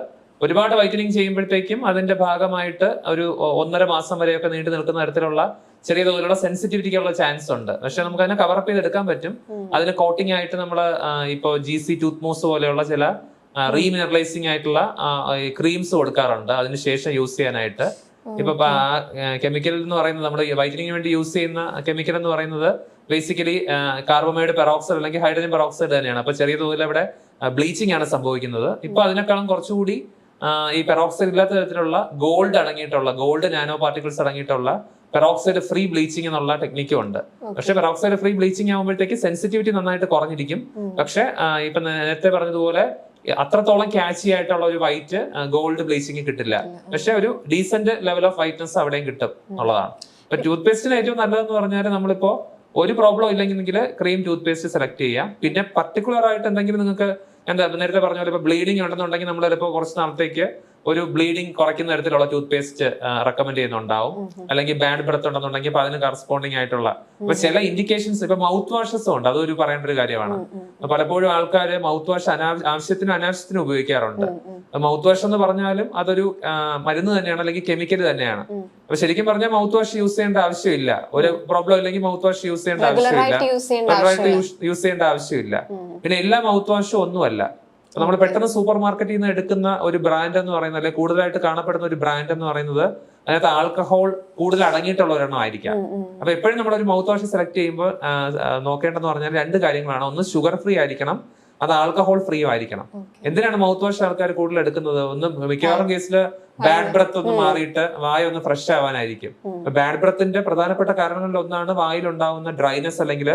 ഒരുപാട് വൈറ്റനിങ് ചെയ്യുമ്പോഴത്തേക്കും അതിന്റെ ഭാഗമായിട്ട് ഒരു 1.5 മാസം വരെയൊക്കെ നീണ്ടു നിൽക്കുന്ന തരത്തിലുള്ള ചെറിയ തോതിലുള്ള സെൻസിറ്റിവിറ്റിക്കുള്ള ചാൻസ് ഉണ്ട്. പക്ഷെ നമുക്ക് അതിനെ കവറപ്പ് ചെയ്തെടുക്കാൻ പറ്റും. അതിന് കോട്ടിംഗ് ആയിട്ട് നമ്മൾ ഇപ്പോ GC ടൂത്ത് മൂസ് പോലെയുള്ള ചില റീമിനറലൈസിംഗ് ആയിട്ടുള്ള ക്രീംസ് കൊടുക്കാറുണ്ട് അതിനുശേഷം യൂസ് ചെയ്യാനായിട്ട്. ഇപ്പൊ കെമിക്കൽ എന്ന് പറയുന്നത് നമ്മുടെ വൈറ്റനിങ്ങിന് വേണ്ടി യൂസ് ചെയ്യുന്ന കെമിക്കൽ എന്ന് പറയുന്നത് ബേസിക്കലി കാർബമൈഡ് പെറോക്സൈഡ് അല്ലെങ്കിൽ ഹൈഡ്രജൻ പെറോക്സൈഡ് തന്നെയാണ്. അപ്പൊ ചെറിയ തോതിൽ അവിടെ ബ്ലീച്ചിങ് ആണ് സംഭവിക്കുന്നത്. ഇപ്പൊ അതിനേക്കാളും കുറച്ചുകൂടി ഈ പെറോക്സൈഡ് ഇല്ലാത്ത തരത്തിലുള്ള ഗോൾഡ് നാനോ പാർട്ടിക്കിൾസ് അടങ്ങിയിട്ടുള്ള പെറോക്സൈഡ് ഫ്രീ ബ്ലീച്ചിങ് എന്നുള്ള ടെക്നിക്കും ഉണ്ട്. പക്ഷെ പെറോക്സൈഡ് ഫ്രീ ബ്ലീച്ചിങ് ആകുമ്പോഴത്തേക്ക് സെൻസിറ്റിവിറ്റി നന്നായിട്ട് കുറഞ്ഞിരിക്കും. പക്ഷെ ഇപ്പൊ നേരത്തെ പറഞ്ഞതുപോലെ അത്രത്തോളം ക്യാച്ചി ആയിട്ടുള്ള ഒരു വൈറ്റ് ഗോൾഡ് ബ്ലീച്ചിങ് കിട്ടില്ല. പക്ഷെ ഒരു ഡീസന്റ് ലെവൽ ഓഫ് വൈറ്റ്നസ് അവിടെയും കിട്ടും എന്നുള്ളതാണ്. ഇപ്പൊ ടൂത്ത് പേസ്റ്റിന് ഏറ്റവും നല്ലതെന്ന് പറഞ്ഞാൽ നമ്മളിപ്പോ ഒരു പ്രോബ്ലം ഇല്ലെങ്കിൽ ക്രീം ടൂത്ത് പേസ്റ്റ് സെലക്ട് ചെയ്യാം. പിന്നെ പർട്ടിക്കുലർ ആയിട്ട് എന്തെങ്കിലും നിങ്ങൾക്ക് നേരത്തെ പറഞ്ഞ പോലെ ഇപ്പൊ ബ്ലീഡിംഗ് ഉണ്ടെന്നുണ്ടെങ്കിൽ നമ്മൾ ചിലപ്പോൾ കുറച്ച് നാളത്തേക്ക് ഒരു ബ്ലീഡിംഗ് കുറയ്ക്കുന്ന തരത്തിലുള്ള ടൂത്ത് പേസ്റ്റ് റെക്കമെൻഡ് ചെയ്യുന്നുണ്ടാവും. അല്ലെങ്കിൽ ബാഡ് ബ്രെത്ത് ഉണ്ടെന്നുണ്ടെങ്കിൽ അപ്പൊ അതിന് കറസ്പോണ്ടിങ് ആയിട്ടുള്ള ഇപ്പൊ ചില ഇൻഡിക്കേഷൻസ് ഇപ്പൊ മൗത്ത് വാഷസും ഉണ്ട്. അതൊരു പറയേണ്ട ഒരു കാര്യമാണ്. പലപ്പോഴും ആൾക്കാർ മൗത്ത് വാഷ് ആവശ്യത്തിനും അനാവശ്യത്തിനും ഉപയോഗിക്കാറുണ്ട്. മൗത്ത് വാഷ് എന്ന് പറഞ്ഞാലും അതൊരു മരുന്ന് തന്നെയാണ് അല്ലെങ്കിൽ കെമിക്കൽ തന്നെയാണ്. അപ്പൊ ശരിക്കും പറഞ്ഞാൽ മൗത്ത് വാഷ് യൂസ് ചെയ്യേണ്ട ആവശ്യമില്ല. ഒരു പ്രോബ്ലം ഇല്ലെങ്കിൽ മൗത്ത് വാഷ് യൂസ് ചെയ്യേണ്ട ആവശ്യമില്ല, യൂസ് ചെയ്യേണ്ട ആവശ്യമില്ല. പിന്നെ എല്ലാ മൗത്ത് വാഷും ഒന്നുമല്ല. നമ്മൾ പെട്ടെന്ന് സൂപ്പർ മാർക്കറ്റിൽ നിന്ന് എടുക്കുന്ന ഒരു ബ്രാൻഡ് എന്ന് പറയുന്നത് അല്ലെങ്കിൽ കൂടുതലായിട്ട് കാണപ്പെടുന്ന ഒരു ബ്രാൻഡ് എന്ന് പറയുന്നത് അതിനകത്ത് ആൽക്കഹോൾ കൂടുതൽ അടങ്ങിയിട്ടുള്ള ഒരെണ്ണം ആയിരിക്കാം. അപ്പൊ എപ്പോഴും നമ്മളൊരു മൗത്ത് വാഷ് സെലക്ട് ചെയ്യുമ്പോൾ നോക്കേണ്ടതെന്ന് പറഞ്ഞാൽ 2 കാര്യങ്ങളാണ്. ഒന്ന് ഷുഗർ ഫ്രീ ആയിരിക്കണം, അത് ആൽക്കഹോൾ ഫ്രീ ആയിരിക്കണം. എന്തിനാണ് മൗത്ത് വാഷ് ആൾക്കാർ കൂടുതൽ എടുക്കുന്നത്? ഒന്ന് മിക്കവാറും കേസിൽ ബാഡ് ബ്രെത്ത് ഒന്ന് മാറിയിട്ട് വായ ഒന്ന് ഫ്രഷ് ആവാനായിരിക്കും. ബാഡ് ബ്രെത്തിന്റെ പ്രധാനപ്പെട്ട കാരണങ്ങളിൽ ഒന്നാണ് വായിലുണ്ടാവുന്ന ഡ്രൈനെസ് അല്ലെങ്കിൽ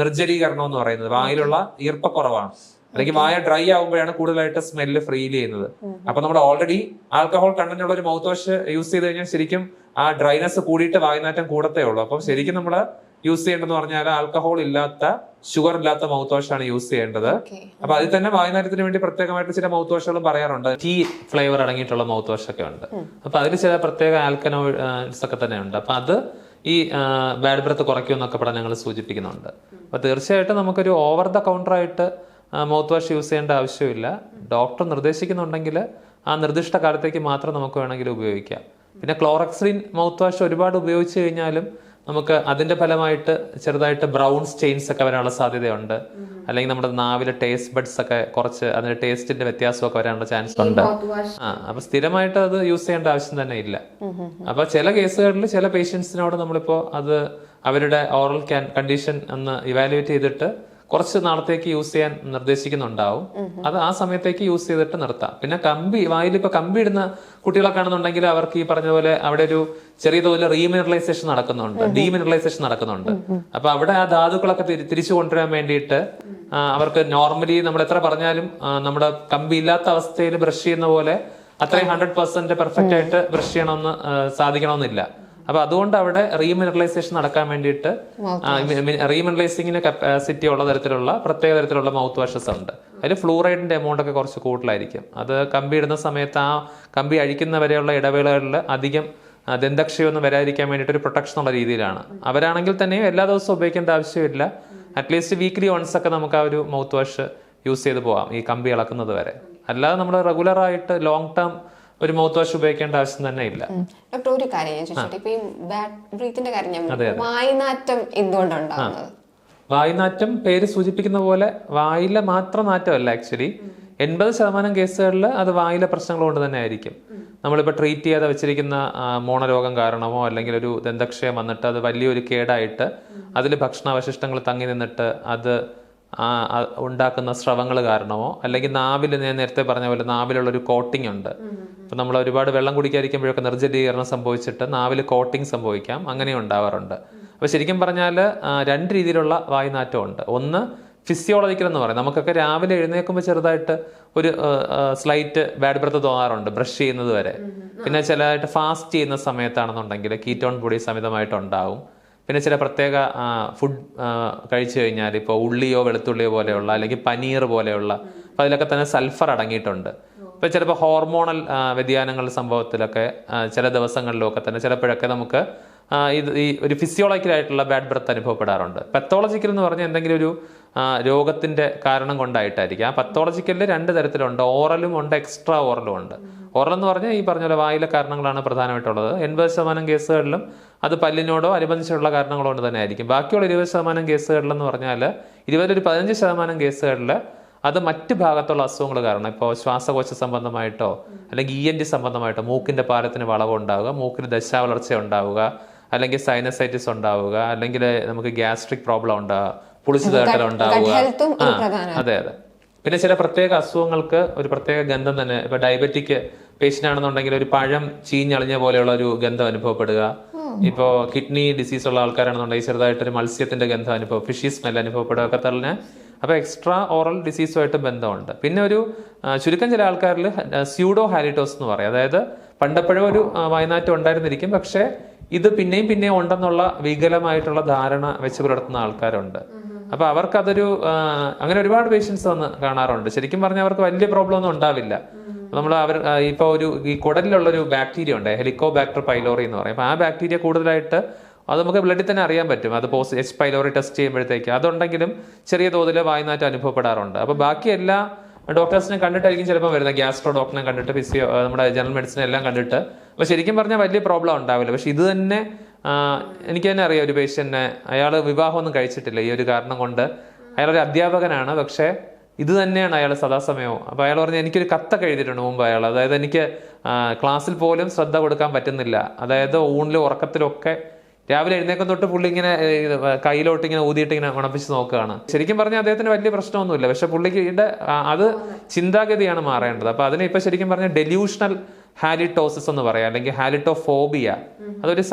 നിർജ്ജലീകരണം എന്ന് പറയുന്നത്. വായിലുള്ള ഈർപ്പക്കുറവാണ് അല്ലെങ്കിൽ വായ ഡ്രൈ ആകുമ്പോഴാണ് കൂടുതലായിട്ട് സ്മെല്ല് ഫീൽ ചെയ്യുന്നത്. അപ്പൊ നമ്മൾ ഓൾറെഡി ആൽക്കഹോൾ കണ്ടന്റ് ഉള്ള ഒരു മൗത്ത് വാഷ് യൂസ് ചെയ്ത് കഴിഞ്ഞാൽ ശരിക്കും ആ ഡ്രൈനെസ് കൂടിയിട്ട് വായുനാറ്റം കൂടത്തേ ഉള്ളൂ. അപ്പം ശരിക്കും നമ്മൾ യൂസ് ചെയ്യേണ്ടതെന്ന് പറഞ്ഞാൽ ആൽക്കഹോൾ ഇല്ലാത്ത ഷുഗർ ഇല്ലാത്ത മൗത്ത് വാഷ് ആണ് യൂസ് ചെയ്യേണ്ടത്. അപ്പൊ അതിൽ തന്നെ വായുനാറ്റത്തിന് വേണ്ടി പ്രത്യേകമായിട്ട് ചില മൗത്ത് വാഷുകളും പറയാറുണ്ട്. ടീ ഫ്ലേവർ അടങ്ങിയിട്ടുള്ള മൗത്ത് വാഷ് ഒക്കെ ഉണ്ട്. അപ്പൊ അതിൽ ചില പ്രത്യേക ആൽക്കനോയിഡ്സ് ഒക്കെ തന്നെ ഉണ്ട്. അപ്പൊ അത് ഈ ബാഡ് ബ്രെത്ത് കുറയ്ക്കുമെന്നൊക്കെ പഠനങ്ങൾ സൂചിപ്പിക്കുന്നുണ്ട്. അപ്പൊ തീർച്ചയായിട്ടും നമുക്കൊരു ഓവർ ദ കൗണ്ടർ ആയിട്ട് മൗത്ത് വാഷ് യൂസ് ചെയ്യേണ്ട ആവശ്യമില്ല. ഡോക്ടർ നിർദ്ദേശിക്കുന്നുണ്ടെങ്കിൽ ആ നിർദ്ദിഷ്ട കാലത്തേക്ക് മാത്രം നമുക്ക് വേണമെങ്കിൽ ഉപയോഗിക്കാം. പിന്നെ ക്ലോറക്സിൻ മൗത്ത് വാഷ് ഒരുപാട് ഉപയോഗിച്ച് കഴിഞ്ഞാലും നമുക്ക് അതിന്റെ ഫലമായിട്ട് ചെറുതായിട്ട് ബ്രൗൺ സ്റ്റെയിൻസ് ഒക്കെ വരാനുള്ള സാധ്യതയുണ്ട്. അല്ലെങ്കിൽ നമ്മുടെ നാവിലെ ടേസ്റ്റ് ബഡ്സ് ഒക്കെ കുറച്ച് അതിന്റെ ടേസ്റ്റിന്റെ വ്യത്യാസമൊക്കെ വരാനുള്ള ചാൻസ് ഉണ്ട്. അപ്പൊ സ്ഥിരമായിട്ട് അത് യൂസ് ചെയ്യേണ്ട ആവശ്യം തന്നെ ഇല്ല. അപ്പൊ ചില കേസുകളിൽ ചില പേഷ്യൻസിനോട് നമ്മളിപ്പോ അത് അവരുടെ ഓറൽ കണ്ടീഷൻ ഒന്ന് ഇവാലുവേറ്റ് ചെയ്തിട്ട് കുറച്ച് നാളത്തേക്ക് യൂസ് ചെയ്യാൻ നിർദ്ദേശിക്കുന്നുണ്ടാവും. അത് ആ സമയത്തേക്ക് യൂസ് ചെയ്തിട്ട് നിർത്താം. പിന്നെ വായിൽ ഇപ്പൊ കമ്പി ഇടുന്ന കുട്ടികളൊക്കെ ആണെന്നുണ്ടെങ്കിൽ അവർക്ക് ഈ പറഞ്ഞ പോലെ അവിടെ ഒരു ചെറിയ തോതിൽ റീമിനറലൈസേഷൻ നടക്കുന്നുണ്ട്, ഡീമിനറലൈസേഷൻ നടക്കുന്നുണ്ട്. അപ്പൊ അവിടെ ആ ധാതുക്കളൊക്കെ തിരിച്ചു കൊണ്ടുവരാൻ വേണ്ടിയിട്ട് അവർക്ക് നോർമലി നമ്മൾ എത്ര പറഞ്ഞാലും നമ്മുടെ കമ്പി ഇല്ലാത്ത അവസ്ഥയിൽ ബ്രഷ് ചെയ്യുന്ന പോലെ അത്രയും 100% പെർഫെക്റ്റ് ആയിട്ട് ബ്രഷ് ചെയ്യണമെന്ന് സാധിക്കണമെന്നില്ല. അപ്പൊ അതുകൊണ്ട് അവിടെ റീമിനറലൈസേഷൻ നടക്കാൻ വേണ്ടിയിട്ട് റീമിനറലൈസിങ്ങിന് കപ്പാസിറ്റി ഉള്ള തരത്തിലുള്ള പ്രത്യേക തരത്തിലുള്ള മൗത്ത് വാഷസ് ഉണ്ട്. അതിൽ ഫ്ലൂറൈഡിന്റെ എമൗണ്ട് ഒക്കെ കുറച്ച് കൂടുതലായിരിക്കും. അത് കമ്പി ഇടുന്ന സമയത്ത് ആ കമ്പി അഴിക്കുന്ന വരെയുള്ള ഇടവേളകളിൽ അധികം ദന്തക്ഷയമൊന്നും വരാതിരിക്കാൻ വേണ്ടിയിട്ട് ഒരു പ്രൊട്ടക്ഷൻ ഉള്ള രീതിയിലാണ്. അവരാണെങ്കിൽ തന്നെയും എല്ലാ ദിവസവും ഉപയോഗിക്കേണ്ട ആവശ്യമില്ല. അറ്റ്ലീസ്റ്റ് വീക്ക്ലി വൺസ് ഒക്കെ നമുക്ക് ആ ഒരു മൗത്ത് വാഷ് യൂസ് ചെയ്ത് പോവാം ഈ കമ്പി ഇളക്കുന്നത് വരെ. അല്ലാതെ നമ്മൾ റെഗുലർ ആയിട്ട് ലോങ് ടേം ഒരു മൗത്ത് വാഷ് ഉപയോഗിക്കേണ്ട ആവശ്യം തന്നെ ഇല്ല. ഡോക്ടർ, ഒരു കാര്യം ഞാൻ ചോദിച്ചോട്ടെ, ഇപ്പൊ ഈ ബാഡ് ബ്രീത്തിന്റെ കാര്യം ഞാൻ വായുനാറ്റം എന്തുകൊണ്ടുണ്ടാകുന്നത്? വായുനാറ്റം പേര് സൂചിപ്പിക്കുന്ന പോലെ വായിലെ മാത്രം നാറ്റമല്ല. ആക്ച്വലി 80% കേസുകളിൽ അത് വായിലെ പ്രശ്നങ്ങൾ കൊണ്ട് തന്നെ ആയിരിക്കും. നമ്മളിപ്പോൾ ട്രീറ്റ് ചെയ്യാതെ വെച്ചിരിക്കുന്ന മോണരോഗം കാരണമോ അല്ലെങ്കിൽ ഒരു ദന്തക്ഷയം വന്നിട്ട് അത് വലിയൊരു കേടായിട്ട് അതിൽ ഭക്ഷണാവശിഷ്ടങ്ങൾ തങ്ങി നിന്നിട്ട് അത് ഉണ്ടാക്കുന്ന സ്രവങ്ങൾ കാരണമോ അല്ലെങ്കിൽ നാവിൽ ഞാൻ നേരത്തെ പറഞ്ഞ പോലെ നാവിലുള്ളൊരു കോട്ടിംഗ് ഉണ്ട്. ഇപ്പം നമ്മൾ ഒരുപാട് വെള്ളം കുടിക്കാതിരിക്കുമ്പോഴൊക്കെ നിർജ്ജലീകരണം സംഭവിച്ചിട്ട് നാവിൽ കോട്ടിംഗ് സംഭവിക്കാം, അങ്ങനെ ഉണ്ടാവാറുണ്ട്. അപ്പോൾ ശരിക്കും പറഞ്ഞാൽ 2 രീതിയിലുള്ള വായുനാറ്റമുണ്ട്. ഒന്ന് ഫിസിയോളജിക്കൽ എന്ന് പറയും, നമുക്കൊക്കെ രാവിലെ എഴുന്നേൽക്കുമ്പോൾ ചെറുതായിട്ട് ഒരു സ്ലൈറ്റ് ബാഡ് ബ്രത്ത് തോന്നാറുണ്ട് ബ്രഷ് ചെയ്യുന്നത് വരെ. പിന്നെ ചിലതായിട്ട് ഫാസ്റ്റ് ചെയ്യുന്ന സമയത്താണെന്നുണ്ടെങ്കിൽ കീറ്റോൺ പൊടി സമിതമായിട്ടുണ്ടാവും. പിന്നെ ചില പ്രത്യേക ഫുഡ് കഴിച്ചു കഴിഞ്ഞാൽ ഇപ്പോൾ ഉള്ളിയോ വെളുത്തുള്ളിയോ പോലെയുള്ള അല്ലെങ്കിൽ പനീർ പോലെയുള്ള, അപ്പോൾ അതിലൊക്കെ തന്നെ സൾഫർ അടങ്ങിയിട്ടുണ്ട്. ഇപ്പോൾ ചിലപ്പോൾ ഹോർമോണൽ വ്യതിയാനങ്ങളുടെ സംഭവത്തിലൊക്കെ ചില ദിവസങ്ങളിലൊക്കെ തന്നെ ചിലപ്പോഴൊക്കെ നമുക്ക് ഈ ഒരു ഫിസിയോളജിക്കലായിട്ടുള്ള ബാഡ് ബ്രത്ത് അനുഭവപ്പെടാറുണ്ട്. പത്തോളജിക്കൽ എന്ന് പറഞ്ഞാൽ എന്തെങ്കിലും ഒരു രോഗത്തിന്റെ കാരണം കൊണ്ടായിട്ടായിരിക്കും. ആ പത്തോളജിക്കലിൽ 2 തരത്തിലുണ്ട്, ഓറലും ഉണ്ട്, എക്സ്ട്രാ ഓറലും ഉണ്ട്. ഓറൽ എന്ന് പറഞ്ഞാൽ ഈ പറഞ്ഞ പോലെ വായിലെ കാരണങ്ങളാണ് പ്രധാനമായിട്ടുള്ളത്. 80% കേസുകളിലും അത് പല്ലിനോടോ അനുബന്ധിച്ചുള്ള കാരണങ്ങൾ കൊണ്ട് തന്നെ ആയിരിക്കും. ബാക്കിയുള്ള 20% കേസുകളിലെന്ന് പറഞ്ഞാൽ 15% കേസുകളിൽ അത് മറ്റ് ഭാഗത്തുള്ള അസുഖങ്ങൾ കാരണം, ഇപ്പോൾ ശ്വാസകോശ സംബന്ധമായിട്ടോ അല്ലെങ്കിൽ ENT സംബന്ധമായിട്ടോ മൂക്കിന്റെ പാലത്തിന് വളവുണ്ടാവുക, മൂക്കിന് ദശാവളർച്ച ഉണ്ടാവുക, അല്ലെങ്കിൽ സൈനസൈറ്റിസ് ഉണ്ടാവുക, അല്ലെങ്കിൽ നമുക്ക് ഗ്യാസ്ട്രിക് പ്രോബ്ലം ഉണ്ടാവുക, പുളിച്ചു തേട്ടൽ ഉണ്ടാവുക. അതെ. പിന്നെ ചില പ്രത്യേക അസുഖങ്ങൾക്ക് ഒരു പ്രത്യേക ഗന്ധം തന്നെ, ഇപ്പൊ ഡയബറ്റിക് പേഷ്യൻ്റ് ആണെന്നുണ്ടെങ്കിൽ ഒരു പഴം ചീഞ്ഞളിഞ്ഞ പോലെയുള്ള ഒരു ഗന്ധം അനുഭവപ്പെടുക. ഇപ്പോൾ കിഡ്നി ഡിസീസ് ഉള്ള ആൾക്കാരാണെന്നുണ്ടെങ്കിൽ ചെറുതായിട്ടൊരു മത്സ്യത്തിന്റെ ഗന്ധം ഫിഷി സ്മെൽ അനുഭവപ്പെടുക ഒക്കെ തന്നെ. അപ്പോൾ എക്സ്ട്രാ ഓറൽ ഡിസീസുമായിട്ട് ബന്ധമുണ്ട്. പിന്നെ ഒരു ചുരുക്കം ചില ആൾക്കാരിൽ സ്യൂഡോ ഹാലിറ്റോസ് എന്ന് പറയും, അതായത് പണ്ടപ്പോഴും ഒരു വായനാറ്റം ഉണ്ടായിരുന്നിരിക്കും, പക്ഷേ ഇത് പിന്നെയും ഉണ്ടെന്നുള്ള വികലമായിട്ടുള്ള ധാരണ വെച്ച് പുലർത്തുന്ന ആൾക്കാരുണ്ട്. അപ്പൊ അവർക്കതൊരു അങ്ങനെ ഒരുപാട് പേഷ്യൻസ് വന്ന് കാണാറുണ്ട്. ശരിക്കും പറഞ്ഞാൽ അവർക്ക് വലിയ പ്രോബ്ലം ഒന്നും ഉണ്ടാവില്ല. നമ്മൾ ഇപ്പോൾ ഈ കുടലിലുള്ളൊരു ബാക്ടീരിയ ഉണ്ട്, ഹെലിക്കോബാക്ടർ പൈലോറി എന്ന് പറയും. അപ്പോൾ ആ ബാക്ടീരിയ കൂടുതലായിട്ട് അത് നമുക്ക് ബ്ലഡിൽ തന്നെ അറിയാൻ പറ്റും. അത് H. പൈലോറി ടെസ്റ്റ് ചെയ്യുമ്പോഴത്തേക്ക് അതുണ്ടെങ്കിലും ചെറിയ തോതിൽ വായുനാറ്റം അനുഭവപ്പെടാറുണ്ട്. അപ്പോൾ ബാക്കി എല്ലാ ഡോക്ടേഴ്സിനെ കണ്ടിട്ടായിരിക്കും ചിലപ്പോൾ വരുന്നത്, ഗ്യാസ്ട്രോ ഡോക്ടറിനെ കണ്ടിട്ട്, നമ്മുടെ ജനറൽ മെഡിസിൻ എല്ലാം കണ്ടിട്ട്. അപ്പോൾ ശരിക്കും പറഞ്ഞാൽ വലിയ പ്രോബ്ലം ഉണ്ടാവില്ല. പക്ഷെ ഇത് തന്നെ എനിക്ക് തന്നെ അറിയാം ഒരു പേഷ്യന്റിനെ, അയാൾ വിവാഹമൊന്നും കഴിച്ചിട്ടില്ല ഈ ഒരു കാരണം കൊണ്ട്. അയാളൊരു അധ്യാപകനാണ്, പക്ഷേ ഇത് തന്നെയാണ് അയാൾ സദാസമയവും. അപ്പോൾ അയാൾ പറഞ്ഞാൽ എനിക്കൊരു കത്തൊക്കെ എഴുതിയിട്ടുണ്ട് മുമ്പ് അയാൾ, അതായത് എനിക്ക് ക്ലാസ്സിൽ പോലും ശ്രദ്ധ കൊടുക്കാൻ പറ്റുന്നില്ല, അതായത് ഊണിലും ഉറക്കത്തിലൊക്കെ രാവിലെ എഴുന്നേക്കം തൊട്ട് പുള്ളി ഇങ്ങനെ കയ്യിലോട്ട് ഇങ്ങനെ ഊതിയിട്ട് ഇങ്ങനെ മണപ്പിച്ച് നോക്കുകയാണ്. ശരിക്കും പറഞ്ഞാൽ അദ്ദേഹത്തിന് വലിയ പ്രശ്നമൊന്നുമില്ല, പക്ഷെ പുള്ളിക്ക് അത് ചിന്താഗതിയാണ് മാറേണ്ടത്. അപ്പൊ അതിനെ ഇപ്പൊ ശരിക്കും പറഞ്ഞാൽ ഡെല്യൂഷണൽ ഹാലിറ്റോസിസ് എന്ന് പറയാം, അല്ലെങ്കിൽ ഹാലിറ്റോഫോബിയ. അതൊരു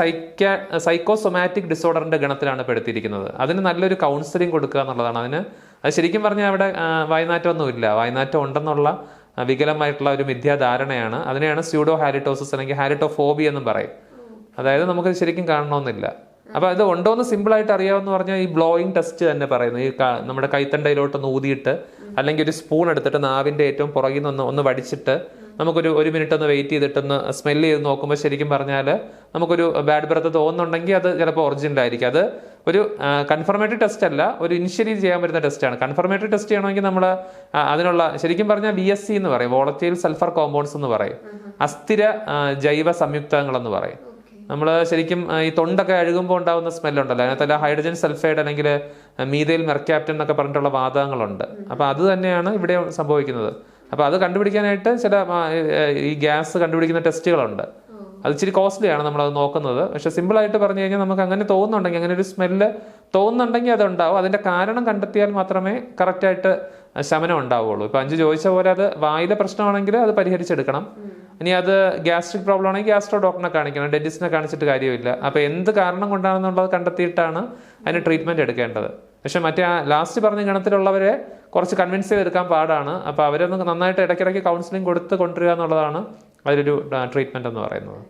സൈക്കോസൊമാറ്റിക് ഡിസോർഡറിന്റെ ഗണത്തിലാണ് പെടുത്തിയിരിക്കുന്നത്. അതിന് നല്ലൊരു കൗൺസിലിംഗ് കൊടുക്കുക എന്നുള്ളതാണ്. അത് ശരിക്കും പറഞ്ഞാൽ അവിടെ വായുനാറ്റമൊന്നുമില്ല, വായുനാറ്റം ഉണ്ടെന്നുള്ള വികലമായിട്ടുള്ള ഒരു മിഥ്യാധാരണയാണ്. അതിനെയാണ് സ്യൂഡോ ഹാലിറ്റോസിസ് അല്ലെങ്കിൽ ഹാലിറ്റോഫോബിയ എന്നും പറയും. അതായത് നമുക്ക് ശരിക്കും കാണണമെന്നില്ല. അപ്പൊ അത് ഉണ്ടോന്ന് സിമ്പിൾ ആയിട്ട് അറിയാമെന്ന് പറഞ്ഞാൽ ഈ ബ്ലോയിങ് ടെസ്റ്റ് തന്നെ പറയുന്നത്, ഈ നമ്മുടെ കൈത്തണ്ടയിലോട്ടൊന്ന് ഊതിയിട്ട് അല്ലെങ്കിൽ ഒരു സ്പൂൺ എടുത്തിട്ട് നാവിന്റെ ഏറ്റവും പുറകിൽ നിന്ന് ഒന്ന് വടിച്ചിട്ട് നമുക്കൊരു 1 മിനിറ്റ് ഒന്ന് വെയിറ്റ് ചെയ്തിട്ടൊന്ന് സ്മെല്ല് ചെയ്ത് നോക്കുമ്പോൾ ശരിക്കും പറഞ്ഞാൽ നമുക്കൊരു ബാഡ് ബ്രത്ത് തോന്നുന്നുണ്ടെങ്കിൽ അത് ചിലപ്പോൾ ഒറിജിനൽ ആയിരിക്കും. അത് ഒരു കൺഫർമേറ്ററി ടെസ്റ്റ് അല്ല, ഒരു ഇനിഷ്യലി ചെയ്യാൻ പറ്റുന്ന ടെസ്റ്റാണ്. കൺഫർമേറ്ററി ടെസ്റ്റ് ചെയ്യണമെങ്കിൽ നമ്മൾ അതിനുള്ള ശരിക്കും പറഞ്ഞാൽ VSC എന്ന് പറയും, വോളറ്റൈൽ സൾഫർ കോമ്പൗണ്ട്സ് എന്ന് പറയും, അസ്ഥിര ജൈവ സംയുക്തങ്ങൾ എന്ന് പറയും. നമ്മൾ ശരിക്കും ഈ തൊണ്ടൊക്കെ അഴുകുമ്പോൾ ഉണ്ടാകുന്ന സ്മെല്ലുണ്ടല്ലോ, അതിനകത്തല്ല ഹൈഡ്രജൻ സൾഫൈഡ് അല്ലെങ്കിൽ മീഥൈൽ മെർക്യാപ്റ്റൻ എന്നൊക്കെ പറഞ്ഞിട്ടുള്ള വാതകങ്ങളുണ്ട്. അപ്പൊ അത് തന്നെയാണ് ഇവിടെ സംഭവിക്കുന്നത്. അപ്പൊ അത് കണ്ടുപിടിക്കാനായിട്ട് ചില ഈ ഗ്യാസ് കണ്ടുപിടിക്കുന്ന ടെസ്റ്റുകളുണ്ട്. അത് ഇച്ചിരി കോസ്റ്റ്ലിയാണ് നമ്മളത് നോക്കുന്നത്. പക്ഷെ സിമ്പിളായിട്ട് പറഞ്ഞു കഴിഞ്ഞാൽ നമുക്ക് അങ്ങനെ തോന്നുന്നുണ്ടെങ്കിൽ, അങ്ങനെ ഒരു സ്മെല്ല് തോന്നുന്നുണ്ടെങ്കിൽ അതുണ്ടാവും. അതിന്റെ കാരണം കണ്ടെത്തിയാൽ മാത്രമേ കറക്റ്റായിട്ട് ശമനം ഉണ്ടാവുള്ളൂ. ഇപ്പൊ 5 ചോദിച്ച പോലെ അത് വായിലെ പ്രശ്നമാണെങ്കിൽ അത് പരിഹരിച്ചെടുക്കണം. ഇനി അത് ഗ്യാസ്ട്രിക് പ്രോബ്ലം ആണെങ്കിൽ ഗ്യാസ്ട്രോ ഡോക്ടറിനെ കാണിക്കണം, ഡെന്റിസ്റ്റിനെ കാണിച്ചിട്ട് കാര്യമില്ല. അപ്പൊ എന്ത് കാരണം കൊണ്ടാണെന്നുള്ളത് കണ്ടെത്തിയിട്ടാണ് അതിന് ട്രീറ്റ്മെന്റ് എടുക്കേണ്ടത്. പക്ഷെ മറ്റേ ലാസ്റ്റ് പറഞ്ഞ ഗണത്തിലുള്ളവരെ കുറച്ച് കൺവിൻസ് ചെയ്തെടുക്കാൻ പാടാണ്. അപ്പൊ അവരൊന്ന് നന്നായിട്ട് ഇടയ്ക്കിടയ്ക്ക് കൗൺസിലിംഗ് കൊടുത്ത് കൊണ്ടുവരിക എന്നുള്ളതാണ് അതിലൊരു ട്രീറ്റ്മെന്റ് എന്ന് പറയുന്നത്.